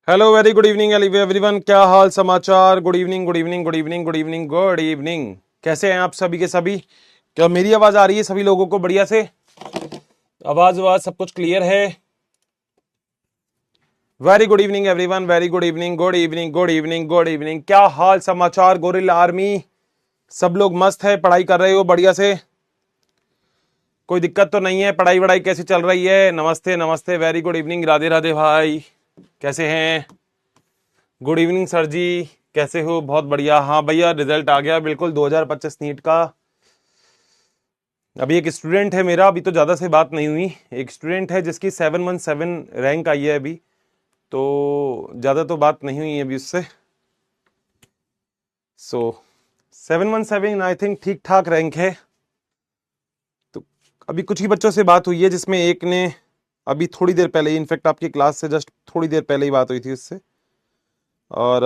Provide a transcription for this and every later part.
Hello, very good evening everyone. क्या हाल समाचार? Good evening, good evening, good evening, good evening, good evening. कैसे हैं आप सभी के सभी? क्या मेरी आवाज आ रही है सभी लोगों को बढ़िया से? आवाज सब कुछ क्लियर है? Very good evening everyone, very good evening, good evening, good evening, good evening. क्या हाल समाचार गोरिल्ला आर्मी? सब लोग मस्त है? पढ़ाई कर रहे हो बढ़िया से? कोई दिक्कत तो नहीं है? पढ़ाई वढ़ाई कैसी चल रही है? नमस्ते नमस्ते, very good evening, Radhe Radhe भाई। कैसे हैं? गुड इवनिंग सर जी, कैसे हो? बहुत बढ़िया। हाँ भैया, रिजल्ट आ गया बिल्कुल 2025 नीट का। अभी एक स्टूडेंट है मेरा, अभी तो ज़्यादा से बात नहीं हुई। एक स्टूडेंट है जिसकी 717 रैंक आई है अभी, तो ज़्यादा तो बात नहीं हुई है अभी उससे। सो 717 आई थिंक ठीक ठाक रैंक है। तो अभी कुछ ही बच्चों से बात हुई है, जिसमें एक ने अभी थोड़ी देर पहले, इनफैक्ट आपकी क्लास से जस्ट थोड़ी देर पहले ही बात हुई थी उससे, और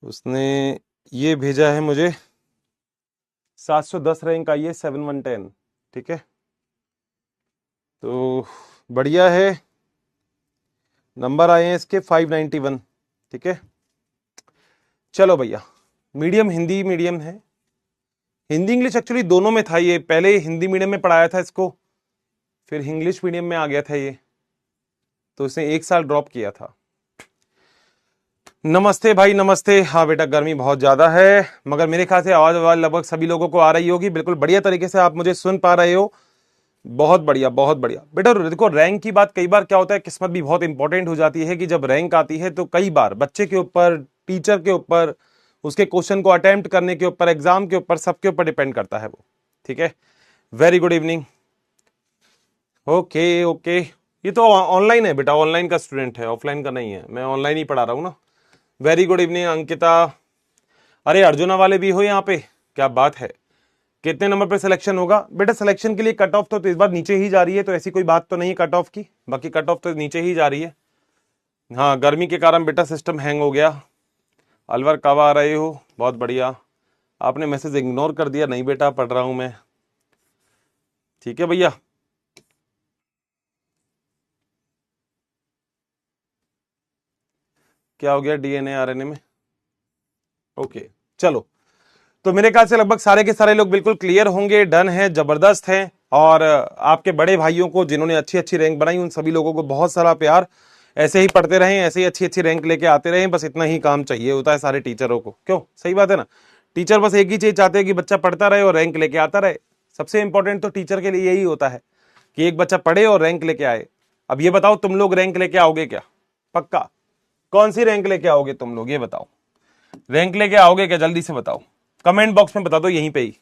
उसने ये भेजा है मुझे, 710 रैंक आई है, 7110। ठीक है, तो बढ़िया है। नंबर आए हैं इसके 591। ठीक है, चलो भैया। मीडियम हिंदी मीडियम है, हिंदी इंग्लिश एक्चुअली दोनों में था ये। पहले हिंदी मीडियम में पढ़ाया था इसको, फिर इंग्लिश मीडियम में आ गया था ये, तो इसने 1 साल ड्रॉप किया था। नमस्ते भाई, नमस्ते। हाँ बेटा, गर्मी बहुत ज्यादा है, मगर मेरे ख्याल से आवाज लगभग सभी लोगों को आ रही होगी। बिल्कुल बढ़िया तरीके से आप मुझे सुन पा रहे हो। बहुत बढ़िया, बहुत बढ़िया। बेटा देखो, रैंक की बात कई बार क्या होता है, किस्मत भी बहुत इंपॉर्टेंट हो जाती है कि जब रैंक आती है तो कई बार बच्चे के ऊपर, टीचर के ऊपर, उसके क्वेश्चन को अटेम्प्ट करने के ऊपर, एग्जाम के ऊपर, सबके ऊपर डिपेंड करता है वो। ठीक है, very good evening. Okay okay, ये तो ऑनलाइन है बेटा, ऑनलाइन का स्टूडेंट है, ऑफलाइन का नहीं है। मैं ऑनलाइन ही पढ़ा रहा हूँ ना। Very good evening Ankita. अरे अर्जुना वाले भी हो यहाँ पे? क्या बात है। कितने नंबर पे सिलेक्शन होगा बेटा? सिलेक्शन के लिए कट ऑफ तो इस बार नीचे ही जा रही है, तो ऐसी कोई बात तो नहीं कट ऑफ की। बाकी कट ऑफ तो नीचे ही जा रही है। हाँ, गर्मी के कारण बेटा सिस्टम हैंग हो गया। अलवर कब आ रहे हो? बहुत बढ़िया। आपने मैसेज इग्नोर कर दिया। नहीं बेटा, पढ़ रहा हूं मैं। ठीक है भैया। क्या हो गया डीएनए आरएनए में? ओके, चलो। तो मेरे ख्याल से लगभग सारे के सारे लोग बिल्कुल क्लियर होंगे, डन है, जबरदस्त है। और आपके बड़े भाइयों को जिन्होंने अच्छी अच्छी रैंक बनाई, उन सभी लोगों को बहुत सारा प्यार। ऐसे ही पढ़ते रहें, ऐसे ही अच्छी अच्छी रैंक लेके आते रहें, बस इतना ही काम चाहिए होता है सारे टीचरों को। क्यों? सही बात है ना? टीचर बस एक ही चीज चाहते हैं कि बच्चा पढ़ता रहे और रैंक लेके आता रहे। सबसे इंपॉर्टेंट तो टीचर के लिए यही होता है कि एक बच्चा पढ़े और रैंक लेके आए। अब ये बताओ, तुम लोग रैंक लेके आओगे क्या? पक्का? कौन सी रैंक लेके आओगे तुम लोग, ये बताओ। रैंक लेके आओगे क्या? जल्दी से बताओ, कमेंट बॉक्स में बता दो यहीं पे ही।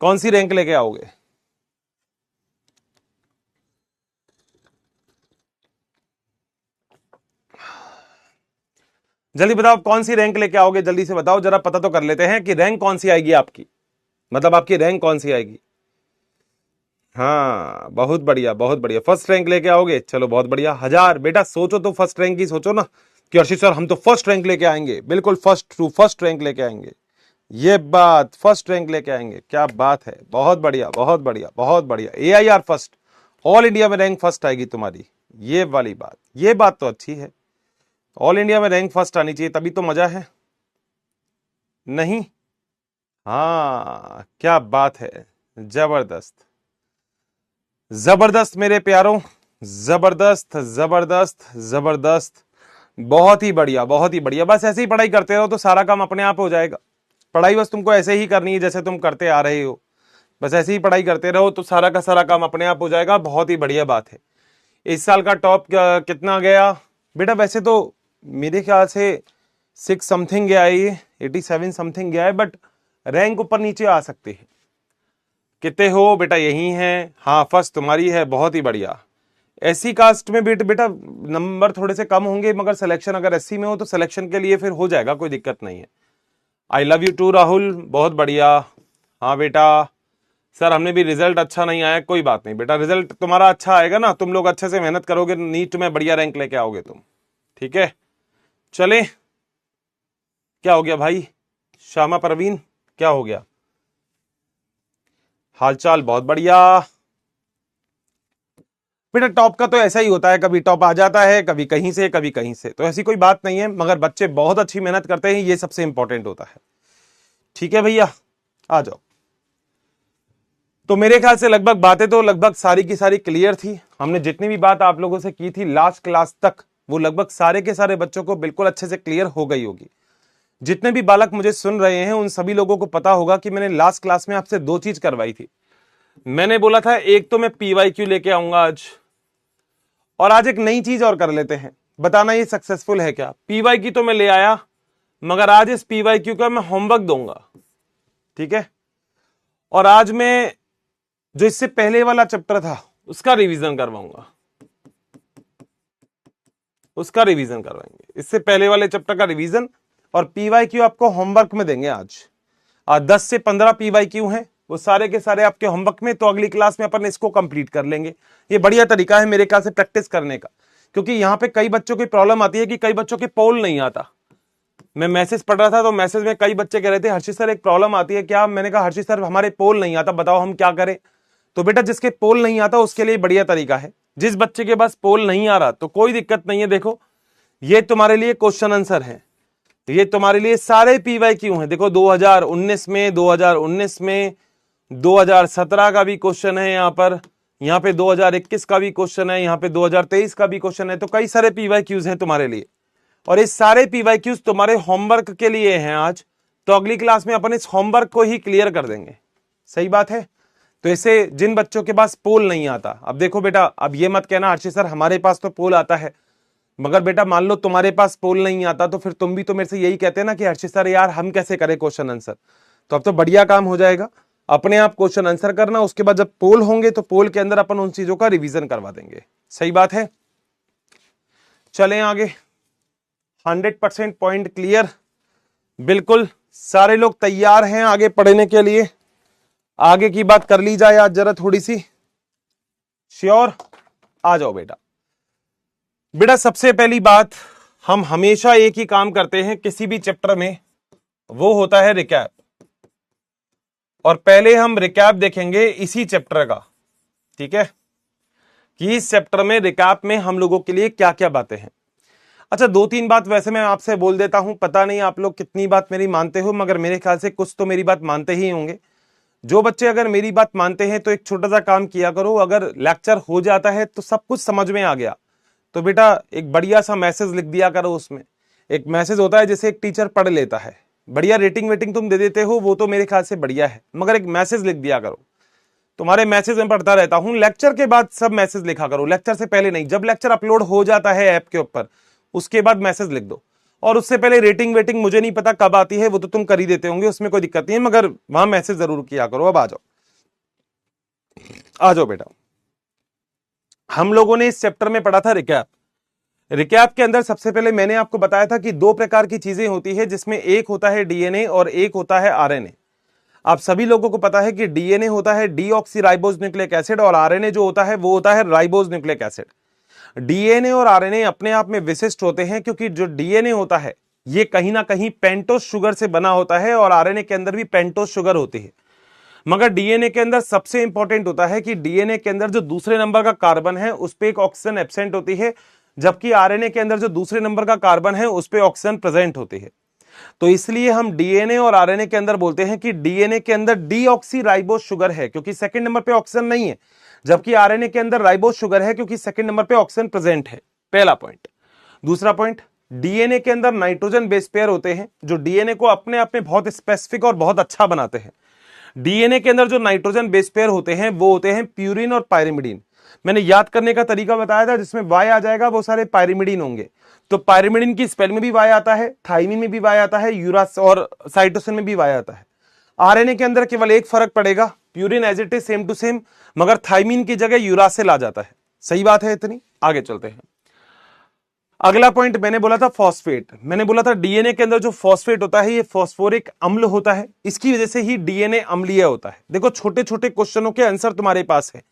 कौन सी रैंक लेके आओगे? जल्दी बताओ, कौन सी रैंक लेके आओगे? जल्दी से बताओ, जरा पता तो कर लेते हैं कि रैंक कौन सी आएगी आपकी। मतलब आपकी रैंक कौन सी आएगी? हाँ, बहुत बढ़िया, बहुत बढ़िया। फर्स्ट रैंक लेके आओगे? चलो बहुत बढ़िया। 1000 बेटा, सोचो तो फर्स्ट रैंक की सोचो ना, कि अर्षित सर हम तो फर्स्ट रैंक लेके आएंगे, बिल्कुल फर्स्ट टू फर्स्ट रैंक लेके आएंगे। ये बात, फर्स्ट रैंक लेके आएंगे, क्या बात है। बहुत बढ़िया, बहुत बढ़िया, बहुत बढ़िया। एआईआर फर्स्ट, ऑल इंडिया में रैंक फर्स्ट आएगी तुम्हारी। ये वाली बात, ये बात तो अच्छी है। ऑल इंडिया में रैंक फर्स्ट आनी चाहिए, तभी तो मजा है। नहीं? हाँ, क्या बात है। जबरदस्त, जबरदस्त मेरे प्यारों, जबरदस्त जबरदस्त जबरदस्त। बहुत ही बढ़िया, बहुत ही बढ़िया। बस ऐसे ही पढ़ाई करते रहो तो सारा काम अपने आप हो जाएगा। पढ़ाई बस तुमको ऐसे ही करनी है जैसे तुम करते आ रहे हो। बस ऐसे ही पढ़ाई करते रहो तो सारा का सारा काम अपने आप हो जाएगा। बहुत ही बढ़िया बात है। इस साल का टॉप कितना गया बेटा? वैसे तो मेरे ख्याल से 6 समथिंग गया है, ये 87 समथिंग गया है, बट रैंक ऊपर नीचे आ सकते हैं। कितने हो बेटा? यही है। हाँ, फर्स्ट तुम्हारी है, बहुत ही बढ़िया। एससी कास्ट में बेटा नंबर थोड़े से कम होंगे, मगर सिलेक्शन अगर एससी में हो तो सिलेक्शन के लिए फिर हो जाएगा, कोई दिक्कत नहीं है। I love you too Rahul, बहुत बढ़िया। हाँ बेटा, सर हमने भी रिजल्ट अच्छा नहीं आया, कोई बात नहीं बेटा, रिजल्ट तुम्हारा अच्छा आएगा ना। तुम लोग अच्छे से मेहनत करोगे, नीट में बढ़िया रैंक लेके आओगे तुम। ठीक है, चले। क्या हो गया भाई? श्यामा परवीन, क्या हो गया? हालचाल बहुत बढ़िया। बेटा टॉप का तो ऐसा ही होता है, कभी टॉप आ जाता है, कभी कहीं से कभी कहीं से, तो ऐसी कोई बात नहीं है, मगर बच्चे बहुत अच्छी मेहनत करते हैं, ये सबसे इंपॉर्टेंट होता है। ठीक है भैया, आ जाओ। तो मेरे ख्याल से लगभग बातें तो लगभग सारी की सारी क्लियर थी। हमने जितनी भी बात आप लोगों से की थी लास्ट क्लास तक, वो लगभग सारे के सारे बच्चों को बिल्कुल अच्छे से क्लियर हो गई होगी। जितने भी बालक मुझे सुन रहे हैं उन सभी लोगों को पता होगा कि मैंने लास्ट क्लास में आपसे दो चीज करवाई थी। मैंने बोला था एक तो मैं पीवाईक्यू लेके आऊंगा आज, और आज एक नई चीज और कर लेते हैं, बताना ये सक्सेसफुल है क्या। पीवाईक्यू तो मैं ले आया, मगर आज इस पीवाईक्यू का मैं होमवर्क दूंगा, ठीक है। और आज मैं जो इससे पहले वाला चैप्टर था उसका रिवीजन करवाऊंगा, उसका रिवीजन करवाएंगे, इससे पहले वाले चैप्टर का रिवीजन। और पीवाईक्यू आपको होमवर्क में देंगे आज 10 से 15 पीवाईक्यू हैं, वो सारे के सारे आपके होमवर्क में, तो अगली क्लास में अपन इसको कंप्लीट कर लेंगे। ये बढ़िया तरीका है मेरे ख्याल से प्रैक्टिस करने का, क्योंकि यहाँ पे कई बच्चों की प्रॉब्लम आती है कि कई बच्चों के पोल नहीं आता। मैं मैसेज पढ़ रहा था तो मैसेज में कई बच्चे कह रहे थे हर्षित सर एक प्रॉब्लम आती है क्या। मैंने कहा हर्षित सर हमारे पोल नहीं आता, बताओ हम क्या करें। तो बेटा जिसके पोल नहीं आता उसके लिए बढ़िया तरीका है, जिस बच्चे के पास पोल नहीं आ रहा तो कोई दिक्कत नहीं है। देखो ये तुम्हारे लिए क्वेश्चन आंसर है, ये तुम्हारे लिए सारे पीवाईक्यू हैं। देखो 2019 में, 2019 में, 2017 का भी क्वेश्चन है यहाँ पे 2021 का भी क्वेश्चन है, यहाँ पे 2023 का भी क्वेश्चन है। तो कई सारे पीवाईक्यूज हैं तुम्हारे लिए, और ये सारे पीवाईक्यूज तुम्हारे होमवर्क के लिए हैं आज। तो अगली क्लास में अपन इस होमवर्क को ही क्लियर कर देंगे, सही बात है। तो ऐसे जिन बच्चों के पास पोल नहीं आता, अब देखो बेटा अब ये मत कहना हर्षित सर हमारे पास तो पोल आता है, मगर बेटा मान लो तुम्हारे पास पोल नहीं आता तो फिर तुम भी तो मेरे से यही कहते हैं ना कि हर्षित सर यार हम कैसे करें क्वेश्चन आंसर। तो अब तो बढ़िया काम हो जाएगा, अपने आप क्वेश्चन आंसर करना, उसके बाद जब पोल होंगे तो पोल के अंदर अपन उन चीजों का रिवीजन करवा देंगे, सही बात है। चलें आगे, 100% पॉइंट क्लियर, बिल्कुल सारे लोग तैयार हैं आगे पढ़ने के लिए। आगे की बात कर ली जाए आज जरा थोड़ी सी, श्योर, आ जाओ बेटा। बेटा सबसे पहली बात, हम हमेशा एक ही काम करते हैं किसी भी चैप्टर में, वो होता है रिकैप। और पहले हम रिकैप देखेंगे इसी चैप्टर का, ठीक है, कि इस चैप्टर में रिकैप में हम लोगों के लिए क्या क्या बातें हैं। अच्छा दो तीन बात वैसे मैं आपसे बोल देता हूं, पता नहीं आप लोग कितनी बात मेरी मानते हो, मगर मेरे ख्याल से कुछ तो मेरी बात मानते ही होंगे। जो बच्चे अगर मेरी बात मानते हैं तो एक छोटा सा काम किया करो, अगर लेक्चर हो जाता है तो सब कुछ समझ में आ गया तो बेटा एक बढ़िया सा मैसेज लिख दिया करो। उसमें एक मैसेज होता है जैसे एक टीचर पढ़ लेता है, बढ़िया रेटिंग वेटिंग तुम दे देते हो वो तो मेरे ख्याल से बढ़िया है, मगर एक मैसेज लिख दिया करो। तुम्हारे मैसेज में पढ़ता रहता हूं, लेक्चर के बाद सब मैसेज लिखा करो, लेक्चर से पहले नहीं। जब लेक्चर अपलोड हो जाता है ऐप के ऊपर उसके बाद मैसेज लिख दो, और उससे पहले रेटिंग वेटिंग मुझे नहीं पता कब आती है, वो तो तुम कर ही देते होंगे, उसमें कोई दिक्कत नहीं है, मगर वहां मैसेज जरूर किया करो। अब आ जाओ, आ जाओ बेटा। हम लोगों ने इस चैप्टर में पढ़ा था रिकैप। रिकैप के अंदर सबसे पहले मैंने आपको बताया था कि दो प्रकार की चीजें होती है, जिसमें एक होता है डीएनए और एक होता है आरएनए। आप सभी लोगों को पता है कि डीएनए होता है डीऑक्सीराइबोज न्यूक्लिक एसिड, और आरएनए जो होता है वो होता है राइबोज न्यूक्लिक एसिड। डीएनए और आरएनए अपने आप में विशिष्ट होते हैं, क्योंकि जो डीएनए होता है ये कहीं ना कहीं पेंटोस शुगर से बना होता है, और आरएनए के अंदर भी पेंटोस शुगर होती है। मगर डीएनए के अंदर सबसे इंपॉर्टेंट होता है कि डीएनए के अंदर जो दूसरे नंबर का कार्बन है उस पर एक ऑक्सीजन एब्सेंट होती है, जबकि आरएनए के अंदर जो दूसरे नंबर का कार्बन है उस पर ऑक्सीजन प्रेजेंट होती है। तो इसलिए हम डीएनए और आरएनए के अंदर बोलते हैं कि डीएनए के अंदर डीऑक्सीराइबोज शुगर है, क्योंकि सेकंड नंबर पे ऑक्सीजन नहीं है, जबकि आरएनए के अंदर राइबोज शुगर है, क्योंकि सेकंड नंबर पे ऑक्सीजन प्रेजेंट है। पहला पॉइंट। दूसरा पॉइंट, डीएनए के अंदर नाइट्रोजन बेस पेयर होते हैं, जो डीएनए को अपने आप में बहुत स्पेसिफिक और बहुत अच्छा बनाते हैं। डीएनए के अंदर जो नाइट्रोजन बेस पेयर होते हैं वो होते हैं प्यूरिन और पायरिमिडीन। मैंने याद करने का तरीका बताया था, जिसमें वाई आ जाएगा वो सारे पायरिमिडीन होंगे। तो पायरिमिडीन की स्पेलिंग में भी वाई आता है, थाइमिन में भी वाई आता है, यूरास और साइटोसिन में भी वाई आता है। आरएनए के अंदर केवल एक फर्क पड़ेगा, purine as it is same to same, मगर थाइमिन की जगह यूरासिल आ जाता है। सही बात है इतनी, आगे चलते हैं। अगला पॉइंट मैंने बोला था फॉस्फेट। मैंने बोला था डीएनए के अंदर जो फॉस्फेट होता है ये फॉस्फोरिक अम्ल होता है, इसकी वजह से ही डीएनए अम्लीय होता है। देखो छोटे छोटे क्वेश्चनों के आंसर तुम्हारे पास है।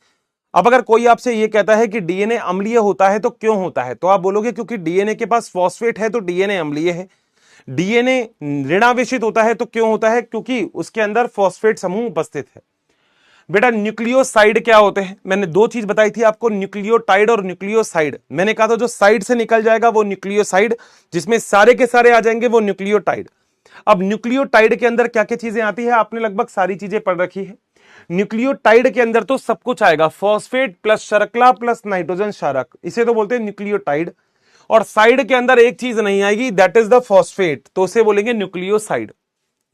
अब अगर कोई आपसे ये कहता है कि डीएनए अम्लीय होता है तो क्यों होता है, तो आप बोलोगे क्योंकि डीएनए के पास फॉस्फेट है तो डीएनए अम्लीय है। डीएनए ऋणावेशित होता है तो क्यों होता है, क्योंकि उसके अंदर फॉस्फेट समूह उपस्थित है। बेटा न्यूक्लियोसाइड क्या होते हैं? मैंने दो चीज बताई थी आपको, न्यूक्लियोटाइड और न्यूक्लियोसाइड। मैंने कहा था जो साइड से निकल जाएगा वो न्यूक्लियोसाइड, जिसमें सारे के सारे आ जाएंगे वो न्यूक्लियोटाइड। अब न्यूक्लियोटाइड के अंदर क्या क्या चीजें आती है? आपने लगभग सारी चीजें पढ़ रखी है। न्यूक्लियोटाइड के अंदर तो सब कुछ आएगा, फॉस्फेट प्लस शर्करा प्लस नाइट्रोजन क्षारक, इसे तो बोलते हैं न्यूक्लियोटाइड। और साइड के अंदर एक चीज नहीं आएगी, दैट इज द फॉस्फेट, तो उसे बोलेंगे न्यूक्लियोसाइड।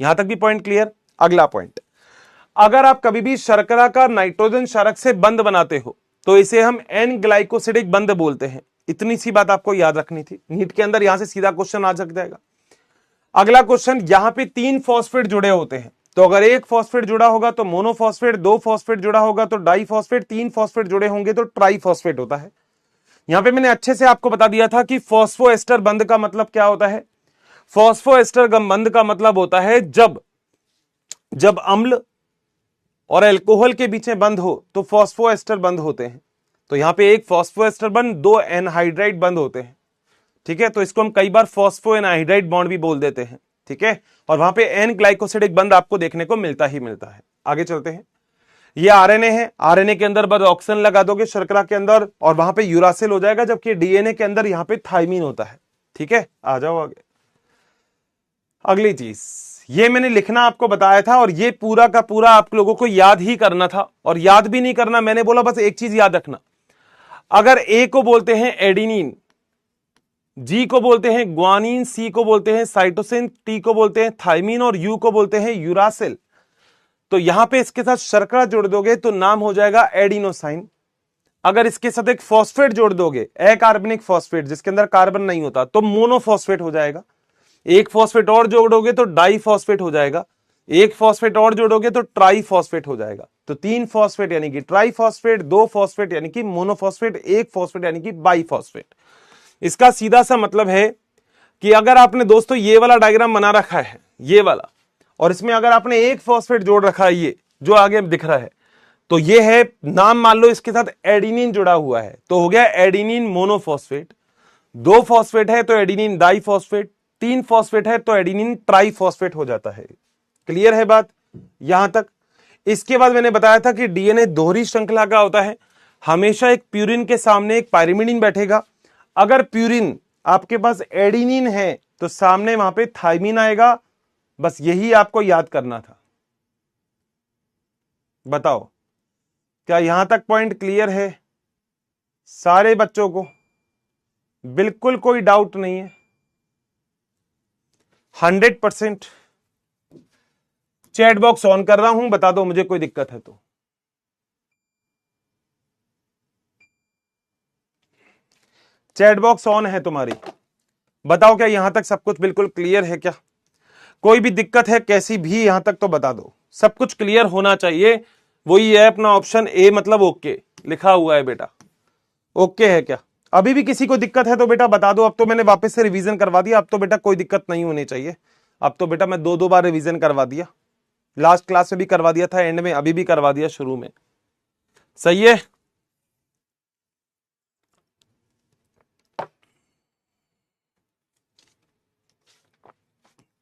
यहां तक भी पॉइंट क्लियर? अगला पॉइंट, अगर आप कभी भी शर्करा का नाइट्रोजन क्षारक से बंध बनाते हो तो इसे हम एन ग्लाइकोसिडिक बंध बोलते हैं। इतनी सी बात आपको याद रखनी थी, नीट के अंदर यहां से सीधा क्वेश्चन आ जाएगा। अगला क्वेश्चन, यहां पे 3 फॉस्फेट जुड़े होते हैं, तो अगर एक फॉस्फेट जुड़ा होगा तो मोनोफॉस्फेट, 2 फॉस्फेट जुड़ा होगा तो डाइफॉस्फेट, 3 फॉस्फेट जुड़े होंगे तो ट्राइफॉस्फेट होता है। यहां पे मैंने अच्छे से आपको बता दिया था कि फॉस्फोएस्टर बंध का मतलब क्या होता है। फॉस्फोएस्टर बंध का मतलब होता है जब अम्ल और अल्कोहल के बीच में बंध हो तो फॉस्फोएस्टर बंध होते हैं। तो यहां पे एक फॉस्फोएस्टर बंध, 2 एनहाइड्राइड बंध होते हैं, ठीक है। तो इसको हम कई बार फॉस्फो एनहाइड्राइड बॉन्ड भी बोल देते हैं, ठीक है। और वहां पे एन ग्लाइकोसिडिक बंध आपको देखने को मिलता ही मिलता है। आगे चलते हैं, ये आरएनए है, आरएनए के अंदर बस ऑक्सीजन लगा दोगे शर्करा के अंदर और वहां पे यूरासिल हो जाएगा, जबकि डीएनए के अंदर यहां पे थाइमीन होता है, ठीक है। आ जाओ आगे। अगली चीज, ये मैंने लिखना आपको बताया था और ये पूरा का पूरा आप लोगों को याद ही करना था, और याद भी नहीं करना, मैंने बोला बस एक चीज याद रखना। अगर ए को बोलते हैं एडिनिन, जी को बोलते हैं ग्वानिन, सी को बोलते हैं साइटोसिन, टी को बोलते हैं थाइमीन और यू को बोलते हैं यूरासिल, तो यहां पे इसके साथ शर्करा जोड़ दोगे तो नाम हो जाएगा एडिनोसाइन। अगर इसके साथ एक फॉस्फेट जोड़ दोगे, अकार्बनिक फॉस्फेट जिसके अंदर कार्बन नहीं होता, तो मोनोफॉस्फेट हो जाएगा। एक फॉस्फेट और जोड़ोगे तो डाइफॉस्फेट हो जाएगा, एक फॉस्फेट और जोड़ोगे तो ट्राइफॉस्फेट हो जाएगा। तो 3 फॉस्फेट यानी कि ट्राइफॉस्फेट, 2 फॉस्फेट यानी कि मोनोफॉस्फेट, 1 फॉस्फेट यानी कि बाइफॉस्फेट। इसका सीधा सा मतलब है कि अगर आपने दोस्तों ये वाला डायग्राम बना रखा है, ये वाला, और इसमें अगर आपने एक फॉस्फेट जोड़ रखा है, ये जो आगे दिख रहा है, तो ये है नाम, मान लो इसके साथ एडिनिन जुड़ा हुआ है तो हो गया एडिनिन मोनोफॉस्फेट। 2 फॉस्फेट है तो एडिनिन डाइफॉस्फेट, 3 फॉस्फेट है तो एडिनिन ट्राइफॉस्फेट हो जाता है। क्लियर है बात यहां तक? इसके बाद मैंने बताया था कि डीएनए दोहरी श्रृंखला का होता है, हमेशा एक प्यूरिन के सामने एक पायरिमिडीन बैठेगा। अगर प्यूरिन आपके पास एडिनिन है तो सामने वहां पे थाइमीन आएगा, बस यही आपको याद करना था। बताओ क्या यहां तक पॉइंट क्लियर है सारे बच्चों को? बिल्कुल कोई डाउट नहीं है? 100%। चैट बॉक्स ऑन कर रहा हूं, बता दो मुझे कोई दिक्कत है तो। चैट बॉक्स ऑन है तुम्हारी, बताओ क्या यहां तक सब कुछ बिल्कुल क्लियर है क्या? कोई भी दिक्कत है कैसी भी यहां तक तो बता दो, सब कुछ क्लियर होना चाहिए। वही है अपना ऑप्शन ए, मतलब ओके लिखा हुआ है बेटा, ओके है क्या? अभी भी किसी को दिक्कत है तो बेटा बता दो। अब तो मैंने वापस से रिवीजन करवा दिया, अब तो बेटा कोई दिक्कत नहीं होनी चाहिए। अब तो बेटा मैं 2 बार रिवीजन करवा दिया, लास्ट क्लास में भी करवा दिया था, एंड में अभी भी करवा दिया शुरू में। सही है?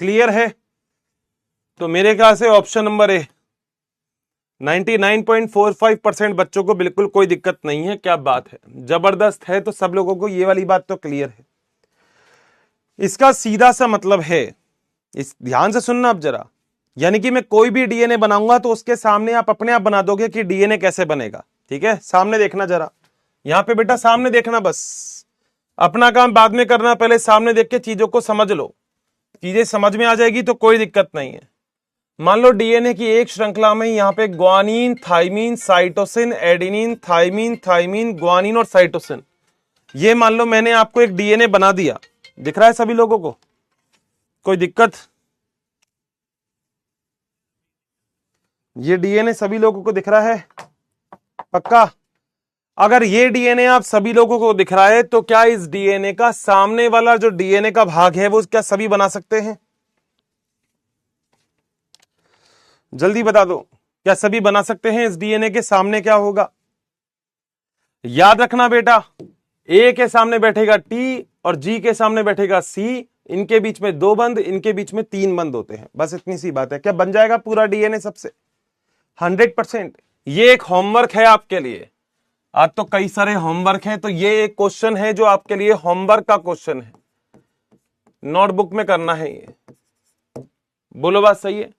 क्लियर है? तो मेरे ख्याल से ऑप्शन नंबर ए 99.45% बच्चों को बिल्कुल कोई दिक्कत नहीं है। क्या बात है, जबरदस्त है। तो सब लोगों को ये वाली बात तो क्लियर है। इसका सीधा सा मतलब है, इस ध्यान से सुनना अब जरा, यानी कि मैं कोई भी डीएनए बनाऊंगा तो उसके सामने आप अपने आप बना दोगे कि डीएनए कैसे बनेगा, ठीक है। सामने देखना जरा, यहां पे बेटा सामने देखना, बस अपना काम बाद में करना, पहले सामने देख के चीजों को समझ लो। चीजें समझ में आ जाएगी तो कोई दिक्कत नहीं है। मान लो डीएनए की एक श्रृंखला में यहां पे guanine, thymine, cytosine, adenine, thymine, thymine, guanine और साइटोसिन, ये मान लो मैंने आपको एक डीएनए बना दिया। दिख रहा है सभी लोगों को? कोई दिक्कत? ये डीएनए सभी लोगों को दिख रहा है पक्का? अगर ये डीएनए आप सभी लोगों को दिख रहा है तो क्या इस डीएनए का सामने वाला जो डीएनए का भाग है वो क्या सभी बना सकते हैं? जल्दी बता दो, क्या सभी बना सकते हैं? इस डीएनए के सामने क्या होगा? याद रखना बेटा, ए के सामने बैठेगा टी और जी के सामने बैठेगा सी, इनके बीच में 2 बंद, इनके बीच में 3 बंद होते हैं। बस इतनी सी बात है। क्या बन जाएगा पूरा डीएनए सबसे? 100%। ये एक होमवर्क है आपके लिए। आज तो कई सारे होमवर्क हैं, तो ये एक क्वेश्चन है जो आपके लिए होमवर्क का क्वेश्चन है, नोटबुक में करना है ये। बोलो बात सही है?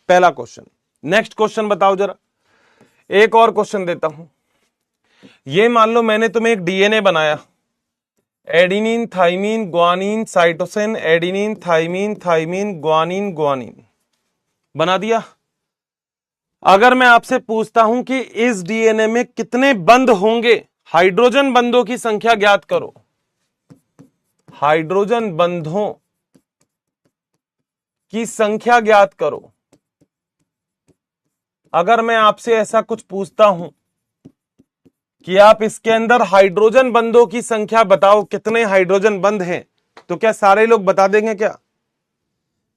पहला क्वेश्चन। नेक्स्ट क्वेश्चन बताओ जरा। एक और क्वेश्चन देता हूं। ये मान लो मैंने तुम्हें एक डीएनए बनाया, adenine thymine guanine cytosine, adenine thymine thymine guanine guanine बना दिया। अगर मैं आपसे पूछता हूं कि इस डीएनए में कितने बंध होंगे, हाइड्रोजन बंधों की संख्या ज्ञात करो। हाइड्रोजन बंधों की संख्या ज्ञात करो। अगर मैं आपसे ऐसा कुछ पूछता हूं कि आप इसके अंदर हाइड्रोजन बंधों की संख्या बताओ, कितने हाइड्रोजन बंध हैं, तो क्या सारे लोग बता देंगे क्या?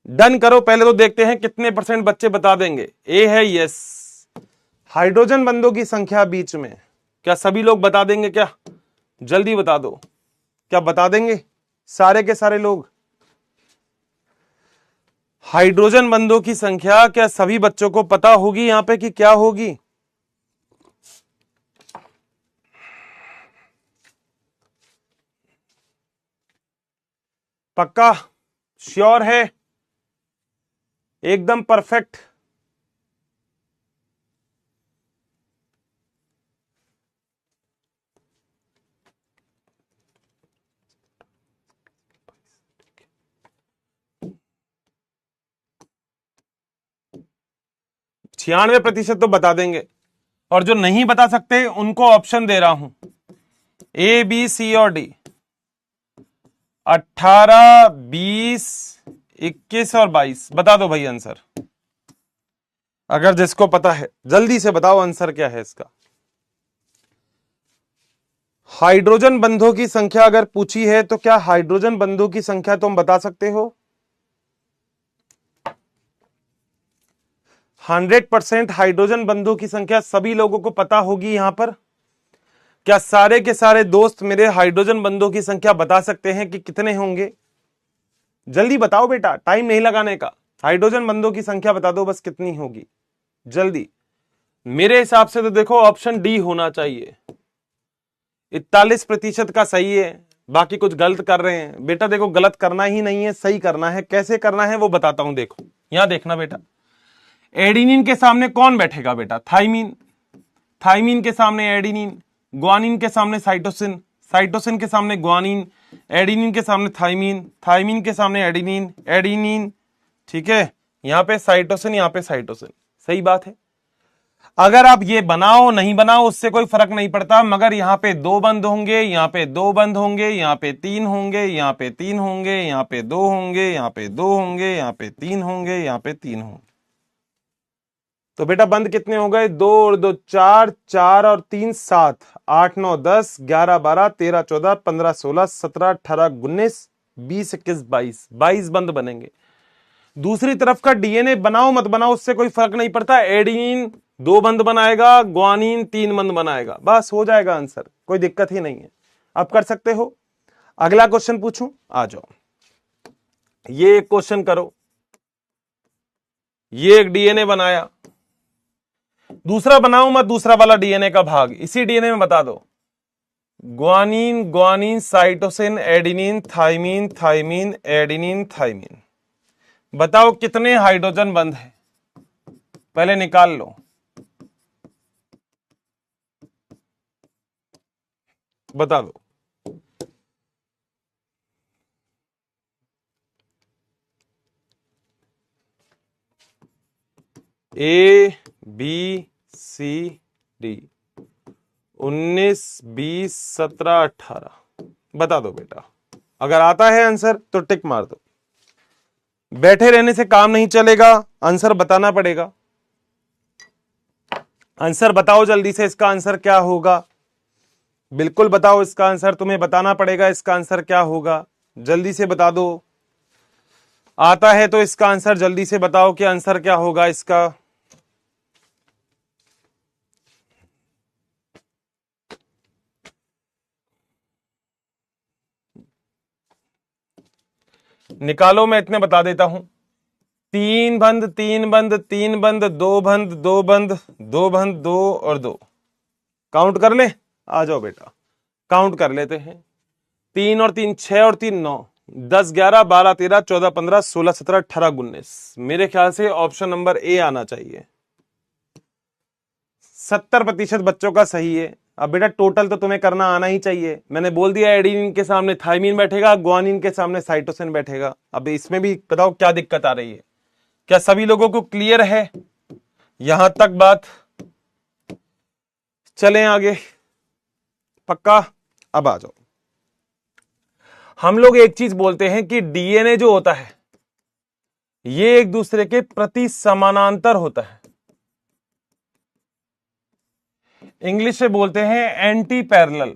डन करो, पहले तो देखते हैं कितने परसेंट बच्चे बता देंगे। ए है यस। हाइड्रोजन बंधों की संख्या बीच में, क्या सभी लोग बता देंगे क्या? जल्दी बता दो, क्या बता देंगे सारे के सारे लोग? हाइड्रोजन बंधों की संख्या क्या सभी बच्चों को पता होगी यहां पे कि क्या होगी? पक्का? श्योर है? एकदम परफेक्ट? छियानवे प्रतिशत तो बता देंगे, और जो नहीं बता सकते उनको ऑप्शन दे रहा हूं, ए बी सी और डी। 18, 20, 21 और 22 बता दो भाई आंसर। अगर जिसको पता है जल्दी से बताओ आंसर क्या है इसका। हाइड्रोजन बंधों की संख्या अगर पूछी है तो क्या हाइड्रोजन बंधों की संख्या तुम बता सकते हो? 100% हाइड्रोजन बंधों की संख्या सभी लोगों को पता होगी यहां पर। क्या सारे के सारे दोस्त मेरे हाइड्रोजन बंधों की संख्या बता सकते हैं कि कितने होंगे? जल्दी बताओ बेटा, टाइम नहीं लगाने का। हाइड्रोजन बंधों की संख्या बता दो बस, कितनी होगी जल्दी। मेरे हिसाब से तो देखो ऑप्शन डी होना चाहिए। 41% का सही है, बाकी कुछ गलत कर रहे हैं। बेटा देखो, गलत करना ही नहीं है, सही करना है। कैसे करना है वो बताता हूं, देखो यहां देखना बेटा। एडिनिन के सामने कौन बैठेगा बेटा? थाइमीन। थाइमीन के सामने एडिनिन, ग्वानिन के सामने साइटोसिन, साइटोसिन के सामने ग्वानिन, एडिनिन के सामने थाइमीन, थाइमीन के सामने एडिनिन, एडिनिन। ठीक है, यहां पे साइटोसिन, यहां पे साइटोसिन। सही बात है। अगर आप ये बनाओ नहीं बनाओ उससे कोई फर्क नहीं पड़ता, मगर यहां पे दो बंद होंगे, यहां पे दो बंद होंगे, यहां पे तीन होंगे, यहां पे तीन होंगे, यहां पे दो होंगे, यहां पे दो होंगे, यहां पे तीन होंगे, यहां पे तीन होंगे। तो बेटा बंद कितने हो गए? दो और दो चार, चार और तीन सात, 8 9 10 11 12 13 14 15 16 17 18 19 20 21 22, 22 बंद बनेंगे। दूसरी तरफ का डीएनए बनाओ मत बनाओ उससे कोई फर्क नहीं पड़ता। एडिनिन दो बंद बनाएगा, ग्वानिन तीन बंद बनाएगा, बस हो जाएगा आंसर, कोई दिक्कत ही नहीं है। आप कर सकते हो। अगला क्वेश्चन पूछूं? आ जाओ, ये एक क्वेश्चन करो। ये एक डीएनए बनाया, दूसरा बनाऊं मत, दूसरा वाला डीएनए का भाग इसी डीएनए में बता दो। Guanine guanine cytosine, adenine thymine thymine, adenine thymine. बताओ कितने हाइड्रोजन बंध हैं, पहले निकाल लो। बता दो। ए बी सी डी, 19 20 17 18 बता दो बेटा। अगर आता है आंसर तो टिक मार दो। बैठे रहने से काम नहीं चलेगा, आंसर बताना पड़ेगा। आंसर बताओ जल्दी से, इसका आंसर क्या होगा? बिल्कुल बताओ, इसका आंसर तुम्हें बताना पड़ेगा। इसका आंसर क्या होगा जल्दी से बता दो। आता है तो इसका आंसर जल्दी से बताओ कि आंसर क्या होगा इसका। निकालो, मैं इतने बता देता हूं। तीन बंद, तीन बंद, तीन बंद, दो बंद, दो बंद, दो बंद, दो और दो। काउंट कर ले, आ जाओ बेटा काउंट कर लेते हैं। तीन और तीन छह और तीन नौ, 10 11 12 13 14 15 16 17 18 19। मेरे ख्याल से ऑप्शन नंबर ए आना चाहिए। 70% बच्चों का सही है। अब बेटा टोटल तो तुम्हें करना आना ही चाहिए। मैंने बोल दिया एडेनिन के सामने थाइमिन बैठेगा, ग्वानिन के सामने साइटोसिन बैठेगा। अब इसमें भी बताओ क्या दिक्कत आ रही है। क्या सभी लोगों को क्लियर है यहां तक बात? चलें आगे, पक्का? अब आ जाओ। हम लोग एक चीज बोलते हैं कि डीएनए जो होता है ये एक दूसरे के प्रति समानांतर होता है। इंग्लिश से बोलते हैं एंटी पैरेलल।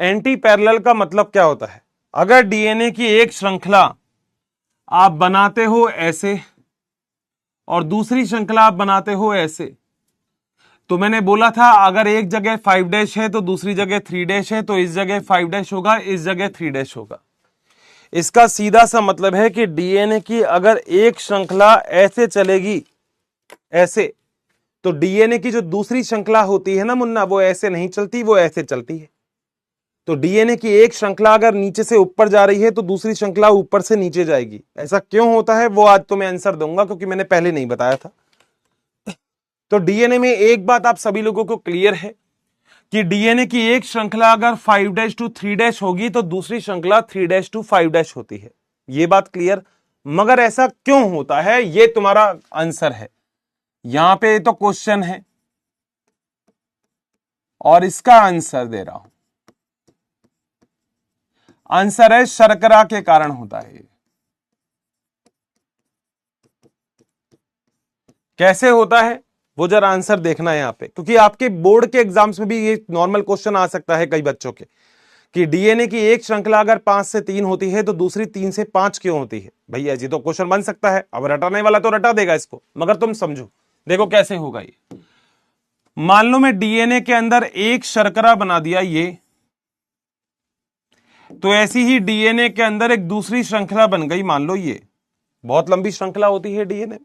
एंटी पैरेलल का मतलब क्या होता है? अगर डीएनए की एक श्रृंखला आप बनाते हो ऐसे और दूसरी श्रृंखला आप बनाते हो ऐसे, तो मैंने बोला था अगर एक जगह 5 डैश है तो दूसरी जगह 3 डैश है, तो इस जगह 5 डैश होगा, इस जगह 3 डैश होगा। इसका सीधा सा मतलब है कि डीएनए की अगर एक श्रृंखला ऐसे चलेगी ऐसे, तो डीएनए की जो दूसरी श्रृंखला होती है ना मुन्ना, वो ऐसे नहीं चलती, वो ऐसे चलती है। तो डीएनए की एक श्रृंखला अगर नीचे से ऊपर जा रही है तो दूसरी श्रृंखला ऊपर से नीचे जाएगी। ऐसा क्यों होता है वो आज तो मैं आंसर दूंगा, क्योंकि मैंने पहले नहीं बताया था। तो डीएनए में एक बात आप सभी लोगों को क्लियर है कि डीएनए की एक श्रृंखला अगर 5 डैश टू 3 डैश होगी तो दूसरी श्रृंखला 3 डैश टू 5 डैश होती है। ये बात क्लियर? मगर ऐसा क्यों होता है ये तुम्हारा आंसर है। यहां पे तो क्वेश्चन है और इसका आंसर दे रहा हूं। आंसर है शर्करा के कारण होता है। कैसे होता है वो जरा आंसर देखना है यहां पे, क्योंकि आपके बोर्ड के एग्जाम्स में भी ये नॉर्मल क्वेश्चन आ सकता है कई बच्चों के कि डीएनए की एक श्रृंखला अगर 5 से 3 होती है तो दूसरी 3 से 5 क्यों होती है। भैया जी तो क्वेश्चन बन सकता है। अब रटाने वाला तो रटा देगा इसको, मगर तुम समझो, देखो कैसे होगा ये। मान लो मैं डीएनए के अंदर एक शर्करा बना दिया ये, तो ऐसी ही डीएनए के अंदर एक दूसरी श्रृंखला बन गई, मान लो ये। बहुत लंबी श्रृंखला होती है डीएनए।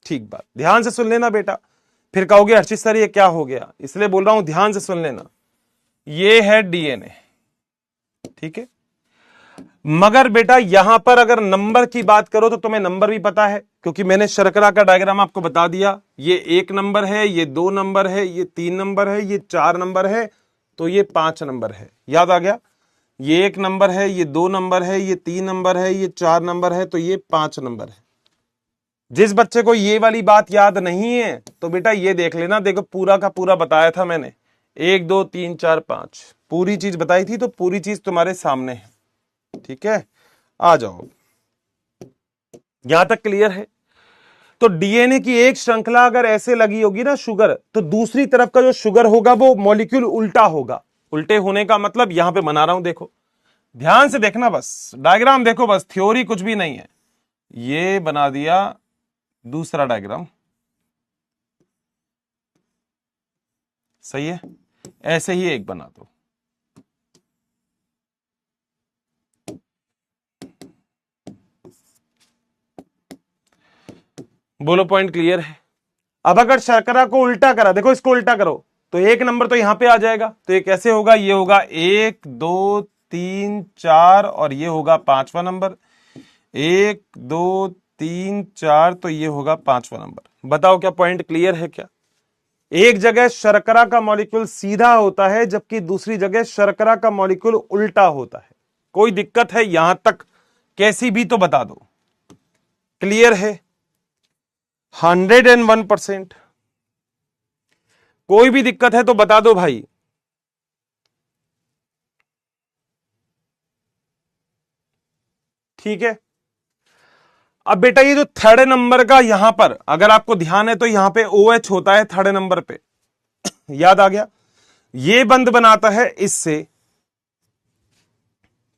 ठीक बात, ध्यान से सुन लेना बेटा, फिर कहोगे हर्षित सर ये क्या हो गया, इसलिए बोल रहा हूं ध्यान से सुन लेना। ये है डीएनए, ठीक है। मगर बेटा यहां पर अगर नंबर की बात करो तो तुम्हें नंबर भी पता है, क्योंकि मैंने शर्करा का डायग्राम आपको बता दिया। ये 1 नंबर है, ये 2 नंबर है, ये 3 नंबर है, ये 4 नंबर है, तो ये 5 नंबर है। याद आ गया? ये 1 नंबर है, ये 2 नंबर है, ये 3 नंबर है, ये 4 नंबर है, तो ये 5 नंबर है। जिस बच्चे को ये वाली बात याद नहीं है तो बेटा ये देख लेना, देखो पूरा का पूरा बताया था मैंने, 1 2 3 4 5 पूरी चीज बताई थी, तो पूरी चीज तुम्हारे सामने है। ठीक है, आ जाओ, यहां तक क्लियर है? तो डीएनए की एक श्रृंखला अगर ऐसे लगी होगी ना शुगर, तो दूसरी तरफ का जो शुगर होगा वो मॉलिक्यूल उल्टा होगा। उल्टे होने का मतलब यहां पे बना रहा हूं, देखो ध्यान से देखना, बस डायग्राम देखो, बस थ्योरी कुछ भी नहीं है। ये बना दिया दूसरा डायग्राम, सही है। ऐसे ही एक बना दो, बोलो पॉइंट क्लियर है? अब अगर शर्करा को उल्टा करा, देखो इसको उल्टा करो तो 1 नंबर तो यहां पे आ जाएगा, तो ये कैसे होगा? ये होगा 1 2 3 4 और ये होगा 5वां नंबर। 1 2 3 4, तो ये होगा 5वां नंबर। बताओ क्या पॉइंट क्लियर है क्या? एक जगह शर्करा का मॉलिक्यूल सीधा होता है जबकि दूसरी जगह शर्करा का मॉलिक्यूल उल्टा होता है। कोई दिक्कत है यहां तक? कैसी भी तो बता दो। क्लियर है? 101%। कोई भी दिक्कत है तो बता दो भाई। ठीक है, अब बेटा ये जो थर्ड नंबर का यहां पर अगर आपको ध्यान है तो यहां पे OH होता है थर्ड नंबर पे, याद आ गया? ये बंद बनाता है इससे,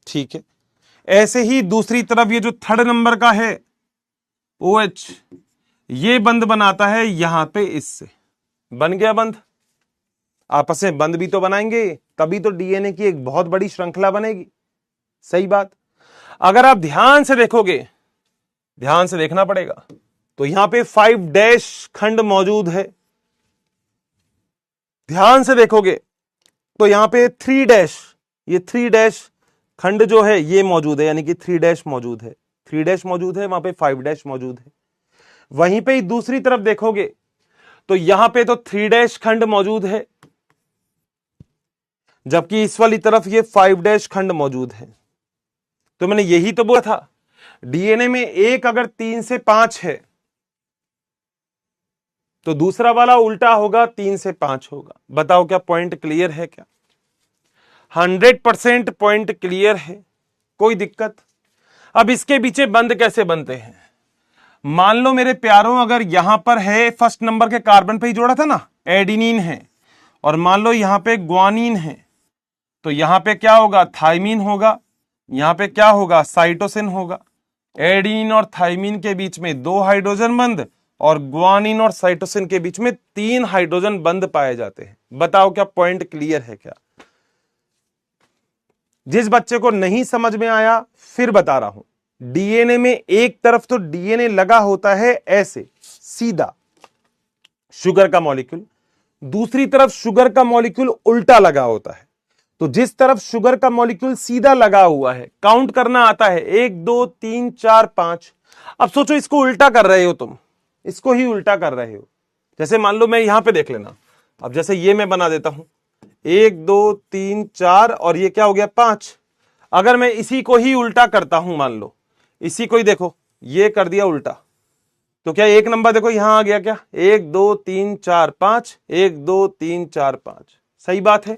ठीक है। ऐसे ही दूसरी तरफ ये जो थर्ड नंबर का है OH, ये बंद बनाता है यहां पे इससे। बन गया बंद। आपस में बंद भी तो बनाएंगे, तभी तो डीएनए की एक बहुत बड़ी श्रृंखला बनेगी। सही बात। अगर आप ध्यान से देखोगे, ध्यान से देखना पड़ेगा, तो यहां पे 5 डैश खंड मौजूद है। ध्यान से देखोगे तो यहां पे 3 डैश, ये 3 डैश खंड जो है ये मौजूद है, यानी कि 3 डैश मौजूद है, 3 डैश मौजूद है, वहां पे 5 डैश मौजूद है। वहीं पे दूसरी तरफ देखोगे तो यहां पे तो 3 डैश खंड मौजूद है, जबकि इस वाली तरफ ये 5 डैश खंड मौजूद है। तो मैंने यही तो बोला था, डीएनए में एक अगर 3 से 5 है तो दूसरा वाला उल्टा होगा, 3 से 5 होगा। बताओ क्या पॉइंट क्लियर है क्या? 100% पॉइंट क्लियर है, कोई दिक्कत? अब इसके पीछे बंद कैसे बनते हैं? मान लो मेरे प्यारों, अगर यहां पर है फर्स्ट नंबर के कार्बन पे ही जोड़ा था ना, एडिनिन है, और मान लो यहां पे ग्वानिन है, तो यहां पे क्या होगा? थाइमीन होगा। यहां पे क्या होगा? साइटोसिन होगा। एडिनिन और थाइमीन के बीच में 2 हाइड्रोजन बंद, और ग्वानिन और साइटोसिन के बीच में 3 हाइड्रोजन बंद पाए जाते हैं। बताओ क्या पॉइंट क्लियर है क्या? जिस बच्चे को नहीं समझ में आया फिर बता रहा हूं, डीएनए में एक तरफ तो डीएनए लगा होता है ऐसे सीधा, शुगर का मॉलिक्यूल, दूसरी तरफ शुगर का मॉलिक्यूल उल्टा लगा होता है। तो जिस तरफ शुगर का मॉलिक्यूल सीधा लगा हुआ है, काउंट करना आता है 1 2 3 4 5। अब सोचो इसको उल्टा कर रहे हो तुम, इसको ही उल्टा कर रहे हो। जैसे मान लो मैं यहां पे देख लेना, अब जैसे ये मैं बना देता हूं 1 2 3 4 और ये क्या हो गया 5। अगर मैं इसी को ही उल्टा करता हूं, मान लो इसी को ही, देखो ये कर दिया उल्टा, तो क्या एक नंबर देखो यहां आ गया क्या? 1 2 3 4 5, 1 2 3 4 5। सही बात है?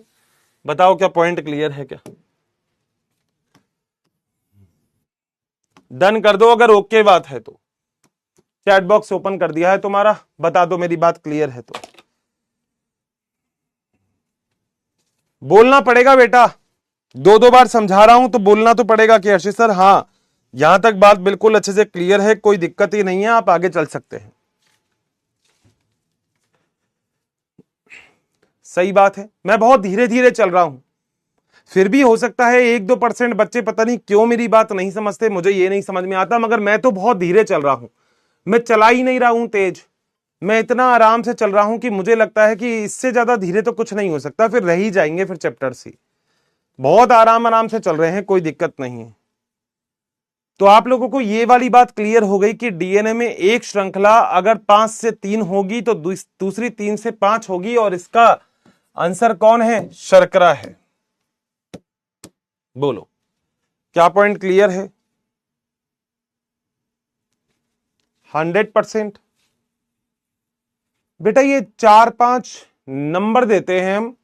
बताओ क्या पॉइंट क्लियर है क्या? डन कर दो अगर ओके बात है तो। चैट बॉक्स ओपन कर दिया है तुम्हारा, बता दो मेरी बात क्लियर है तो। बोलना पड़ेगा बेटा, 2 बार समझा रहा हूं तो बोलना तो पड़ेगा कि अर्षित सर हाँ यहां तक बात बिल्कुल अच्छे से क्लियर है, कोई दिक्कत ही नहीं है, आप आगे चल सकते हैं। सही बात है, मैं बहुत धीरे धीरे चल रहा हूं, फिर भी हो सकता है 1-2% बच्चे पता नहीं क्यों मेरी बात नहीं समझते, मुझे ये नहीं समझ में आता, मगर मैं तो बहुत धीरे चल रहा हूं। मैं चला ही नहीं रहा हूं तेज, मैं इतना आराम से चल रहा हूं कि मुझे लगता है कि इससे ज्यादा धीरे तो कुछ नहीं हो सकता, फिर रह ही जाएंगे फिर चैप्टर सी। बहुत आराम आराम से चल रहे हैं, कोई दिक्कत नहीं है। तो आप लोगों को ये वाली बात क्लियर हो गई कि डीएनए में एक श्रृंखला अगर 5 से 3 होगी तो दूसरी 3 से 5 होगी, और इसका आंसर कौन है? शर्करा है। बोलो क्या पॉइंट क्लियर है? 100%। बेटा ये 4-5 नंबर देते हैं हम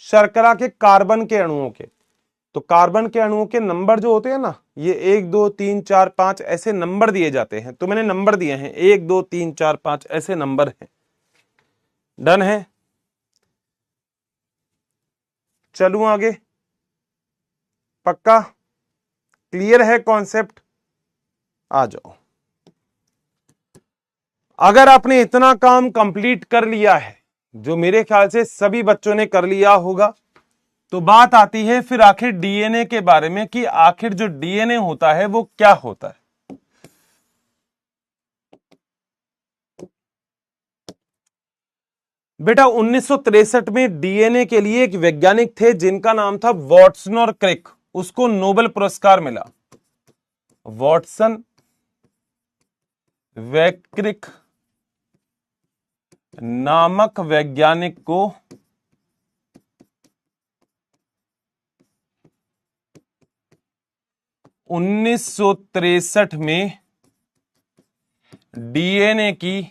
शर्करा के कार्बन के अणुओं के, तो कार्बन के अणुओं के नंबर जो होते हैं ना, ये 1 2 3 4 5 ऐसे नंबर दिए जाते हैं, तो मैंने नंबर दिए हैं 1 2 3 4 5 ऐसे नंबर हैं। डन है? चलूं आगे? पक्का क्लियर है कॉन्सेप्ट? आ जाओ। अगर आपने इतना काम कंप्लीट कर लिया है, जो मेरे ख्याल से सभी बच्चों ने कर लिया होगा, तो बात आती है फिर आखिर डीएनए के बारे में कि आखिर जो डीएनए होता है वो क्या होता है। बेटा 1963 में डीएनए के लिए एक वैज्ञानिक थे जिनका नाम था वॉटसन और क्रिक, उसको नोबेल पुरस्कार मिला। वॉटसन व क्रिक नामक वैज्ञानिक को 1963 में डीएनए की